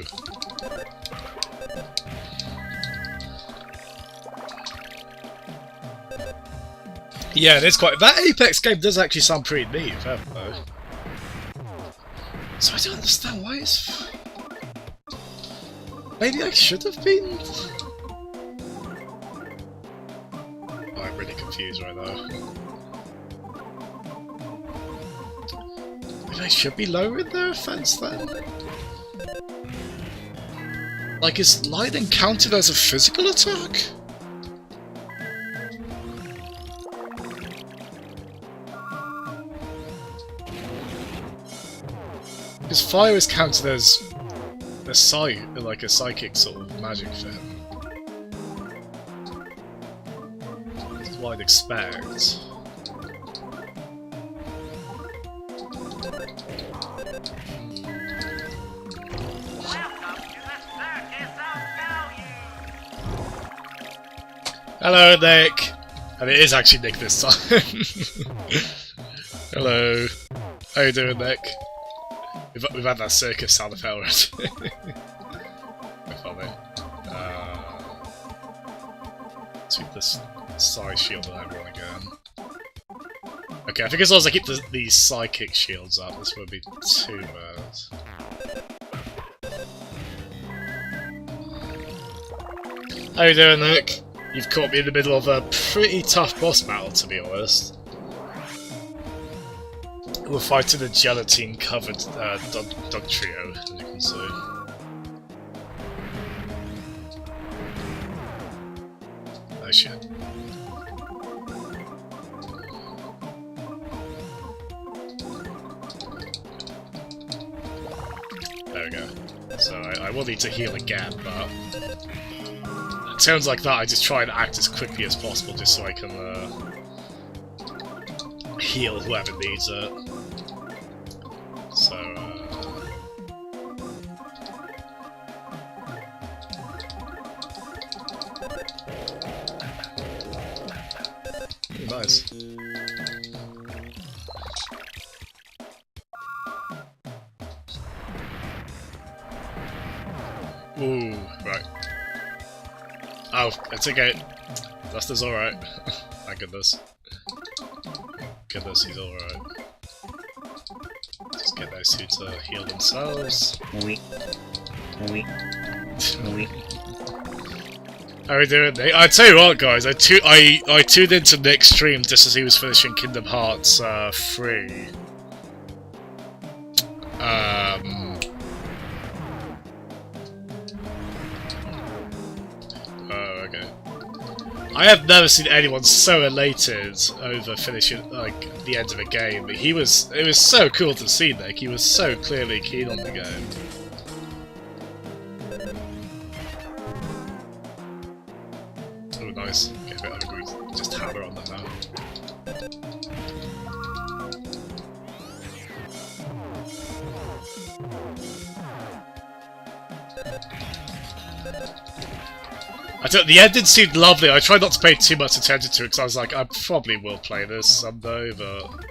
Yeah, it is quite. That Apex game does actually sound pretty neat, though. So I don't understand why it's. Maybe I should have been. Oh, I'm really confused right now. I should be lowering their offense then? Like, is lightning counted as a physical attack? Because fire is counted as a psychic sort of magic thing. That's what I'd expect. Hello, Nick! And it is actually Nick this time. Hello. How you doing, Nick? We've had that circus sound effect already. Quite funny. Tweak this psi shield on everyone again. Okay, I think as long as I keep these psychic shields up, this won't be too bad. How you doing, Nick? You've caught me in the middle of a pretty tough boss battle, to be honest. We're fighting a gelatine-covered dog trio, as you can see. Oh shit. There we go. So I will need to heal again, but... It sounds like that I just try and act as quickly as possible just so I can heal whoever needs it. So, ooh, nice. Ooh, right. Oh, it's okay. Duster's alright. Thank goodness. Goodness, he's alright. Just get those two to heal themselves. How are we doing, Nick? I tell you what, guys, I tuned into Nick's stream just as he was finishing Kingdom Hearts 3. Oh, okay. I have never seen anyone so elated over finishing, like, the end of a game. But it was so cool to see, Nick. He was so clearly keen on the game. Oh, nice. Okay, but I'm going to just hammer on them now. The ending seemed lovely. I tried not to pay too much attention to it because I was like, I probably will play this someday, but...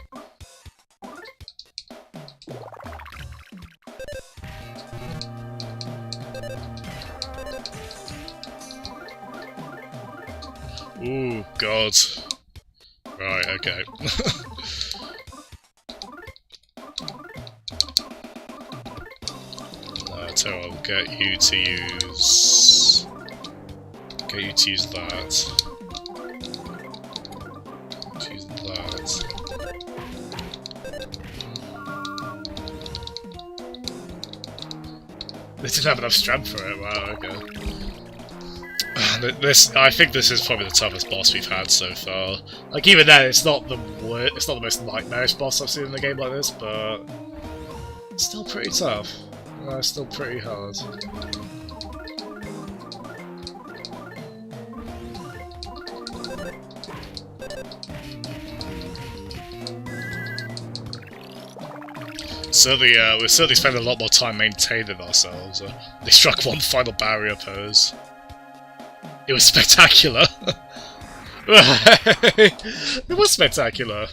Ooh, God. Right, okay. So I'll get you to use... Get you to use that. Use that. They didn't have enough strength for it. Wow. Okay. I think this is probably the toughest boss we've had so far. Like even then, it's not the worst. It's not the most nightmarish boss I've seen in a game like this, but it's still pretty tough. It's still pretty hard. Certainly, we're certainly spending a lot more time maintaining ourselves. They struck one final barrier pose. It was spectacular. It was spectacular.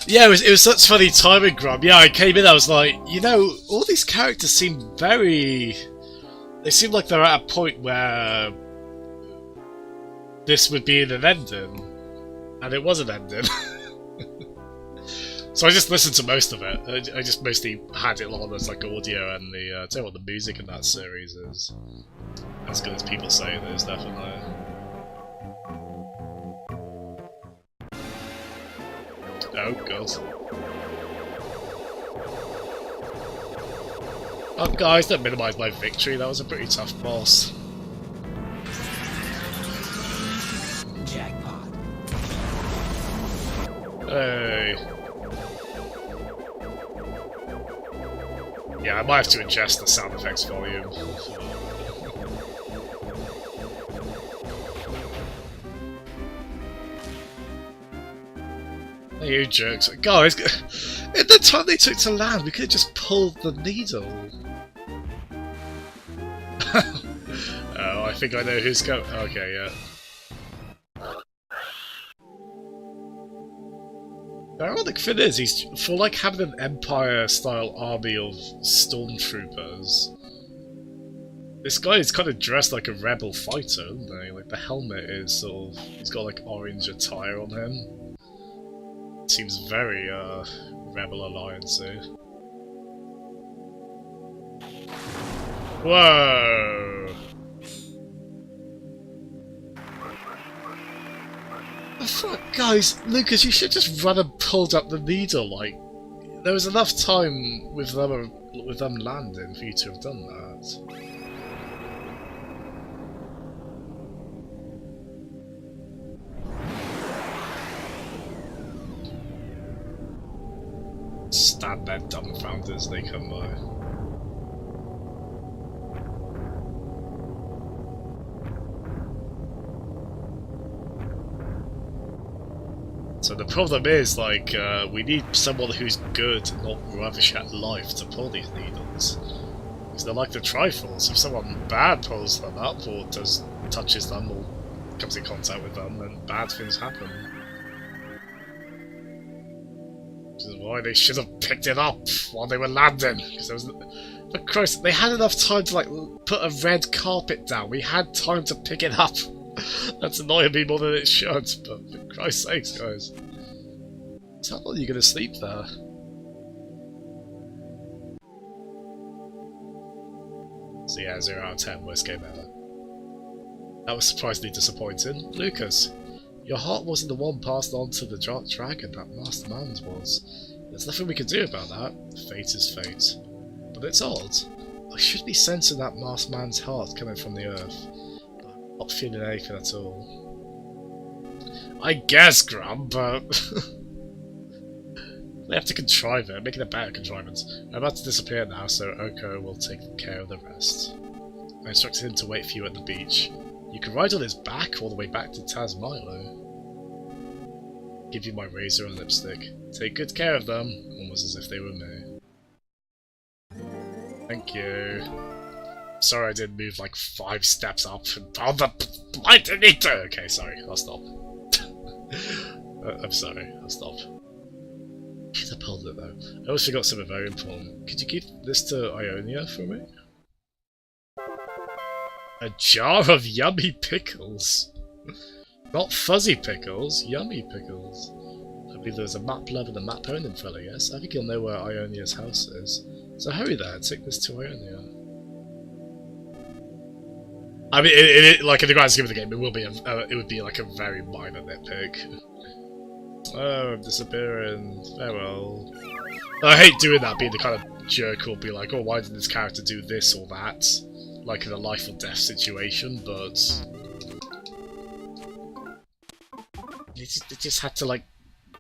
Yeah, it was such funny timing, Grub. Yeah, I came in, I was like, you know, all these characters seem very... They seem like they're at a point where... this would be an ending. And it was an ending. So I just listened to most of it. I just mostly had it on as like audio, and the... I tell you what, the music in that series is as good as people say it is, definitely. Oh god. Oh guys, don't minimise my victory, that was a pretty tough boss. Jackpot. Hey. Yeah, I might have to adjust the sound effects volume. Hey, you jerks. Guys, in the time they took to land, we could have just pulled the needle. Oh, I think I know who's going. Okay, yeah. The ironic thing is, he's for like having an Empire-style army of stormtroopers. This guy is kind of dressed like a rebel fighter, isn't he? Like the helmet is sort of, he's got like orange attire on him. Seems very Rebel Alliance-y. Whoa! The fuck, guys, Lucas, you should just run and pulled up the needle. Like, there was enough time with them landing for you to have done that. Stand there dumbfounded as they come by. So the problem is, like, we need someone who's good, not rubbish at life, to pull these needles. Because they're like the trifles. If someone bad pulls them up, or touches them, or comes in contact with them, then bad things happen. Which is why they should have picked it up while they were landing. Because there was, for Christ, they had enough time to like put a red carpet down. We had time to pick it up. That's annoying me more than it should. But for Christ's sakes, guys, how long are you gonna sleep there? So yeah, 0 out of 10, worst game ever. That was surprisingly disappointing. Lucas, your heart wasn't the one passed on to the dragon, that masked man's was. There's nothing we can do about that. Fate is fate. But it's odd. I should be sensing that masked man's heart coming from the earth. But I'm not feeling anything at all. I guess, Grump, but... they have to contrive it, make it a better contrivance. I'm about to disappear now, so Oko will take care of the rest. I instructed him to wait for you at the beach. You can ride on his back all the way back to Tasmilo. Give you my razor and lipstick. Take good care of them, almost as if they were me. Thank you. Sorry I didn't move like 5 steps up on the Blindometer! Okay, sorry, I'll stop. I'm sorry, I'll stop. Should have pulled it though. I always forgot something very important. Could you give this to Ionia for me? A jar of yummy pickles! Not fuzzy pickles, yummy pickles. I believe there's a map love and a map owning fella, yes? I think you'll know where Ionia's house is. So hurry there, take this to Ionia. I mean, like in the grand scheme of the game, it would be like a very minor nitpick. Oh, I'm disappearing. Farewell. I hate doing that, being the kind of jerk who'll be like, oh, why did this character do this or that? Like in a life or death situation, but... They just had to, like,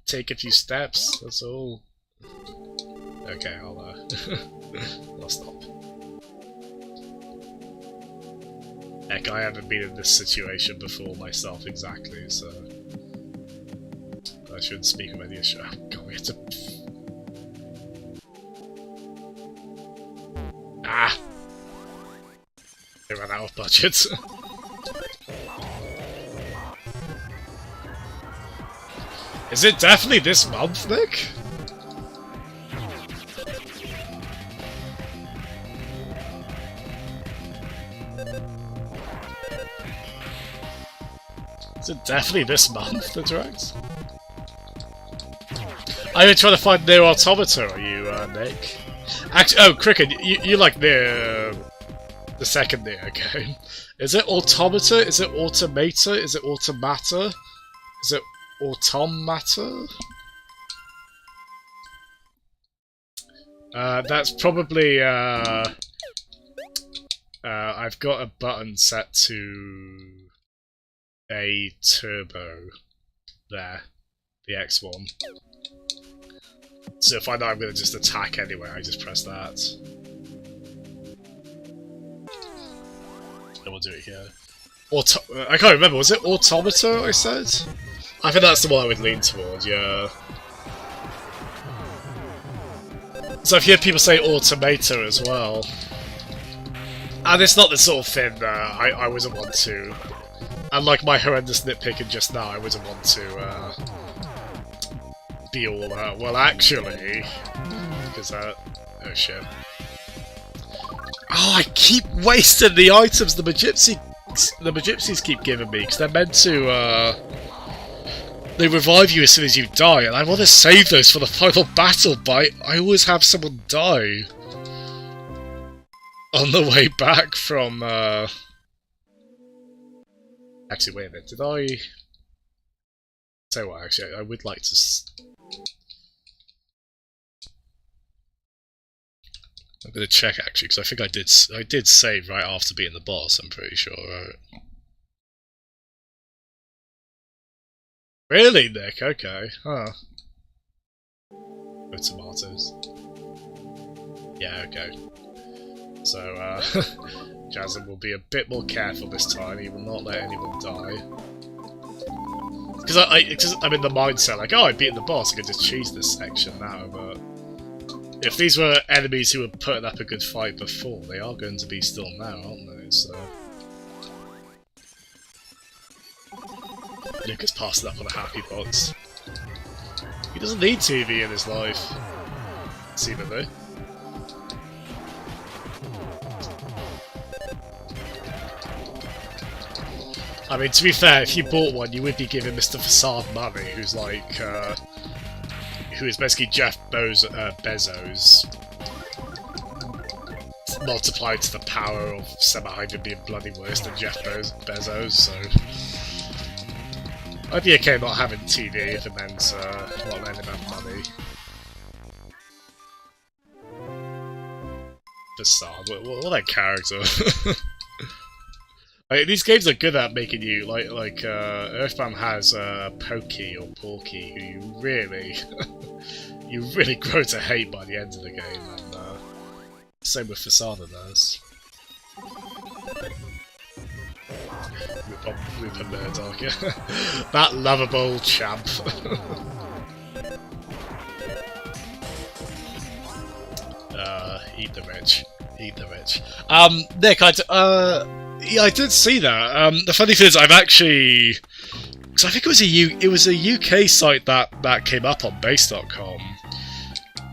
take a few steps, that's all. Okay, I'll stop. Heck, I haven't been in this situation before myself exactly, so... I shouldn't speak of any issue. Oh, God, we have to... Ah! They ran out of budget. Is it definitely this month, Nick? Is it definitely this month, the direct? I've been trying to find Near Automata, are you, Nick? Actually, oh, Cricket, you like Near... the second Near game. Is it Automata? Is it Automata? Is it Automata? Is it Automata? That's probably, I've got a button set to a turbo there, the X one. So if I know I'm going to just attack anyway, I just press that. And we'll do it here. I can't remember, was it Automata I said? I think that's the one I would lean towards, yeah. So I've heard people say Automata as well. And it's not the sort of thing that I wasn't want to. And like my horrendous nitpicking just now, I wasn't want to be all that. Well, actually, because oh shit. Oh, I keep wasting the items the Magypsies keep giving me, because they're meant to, they revive you as soon as you die, and I want to save those for the final battle, but I always have someone die on the way back from, Actually, wait a minute, did I... Tell you what, actually, I would like to... I'm gonna check, actually, because I think I did save right after beating the boss, I'm pretty sure, right? Really, Nick? Okay. Huh. With tomatoes. Yeah, okay. So, Jasmine will be a bit more careful this time. He will not let anyone die. Because I'm in the mindset, like, oh, I beat the boss, I can just choose this section now, but... If these were enemies who were putting up a good fight before, they are going to be still now, aren't they? So... Lucas passed it up on a happy box. He doesn't need TV in his life. Seemingly. I mean, to be fair, if you bought one, you would be giving Mr. Facade money, who's like, who is basically Jeff Bezos multiplied to the power of semi-hydra being bloody worse than Jeff Bezos, so... I'd be okay not having TV if it meant not letting him have money. Facade, what a character. Like, these games are good at making you, like Earthbound has Pokey or Porky, who you really grow to hate by the end of the game, and same with Facade does. Rupert Murdoch, yeah. That lovable champ. Eat the rich. Eat the rich. Nick, yeah, I did see that. The funny thing is, I've actually... Because I think it was a UK site that came up on base.com.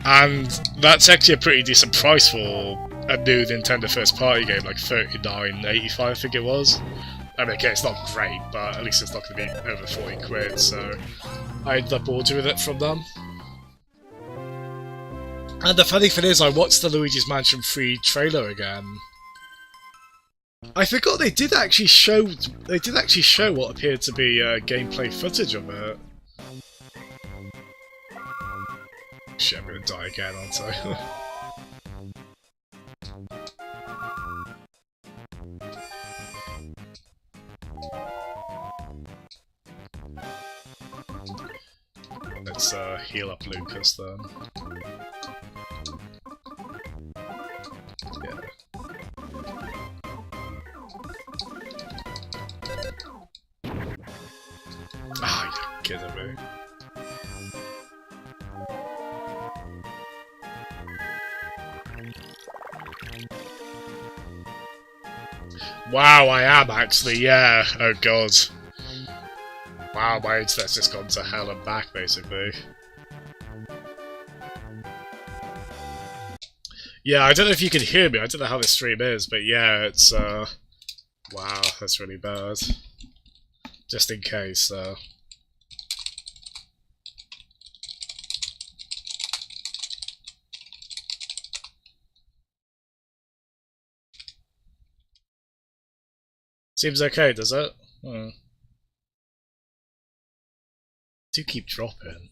And that's actually a pretty decent price for a new Nintendo first party game, like $39.85 I think it was. I mean, okay, it's not great, but at least it's not going to be over 40 quid, so I ended up ordering it from them. And the funny thing is, I watched the Luigi's Mansion 3 trailer again. I forgot they did actually show what appeared to be gameplay footage of it. Shit, I'm gonna die again, aren't I? Let's heal up Lucas then. Yeah. Ah, you're kidding me. Wow, I am actually, yeah. Oh god. Wow, my internet's just gone to hell and back, basically. Yeah, I don't know if you can hear me, I don't know how this stream is, but yeah, it's, wow, that's really bad. Just in case, Seems okay, does it? Hmm. Do keep dropping.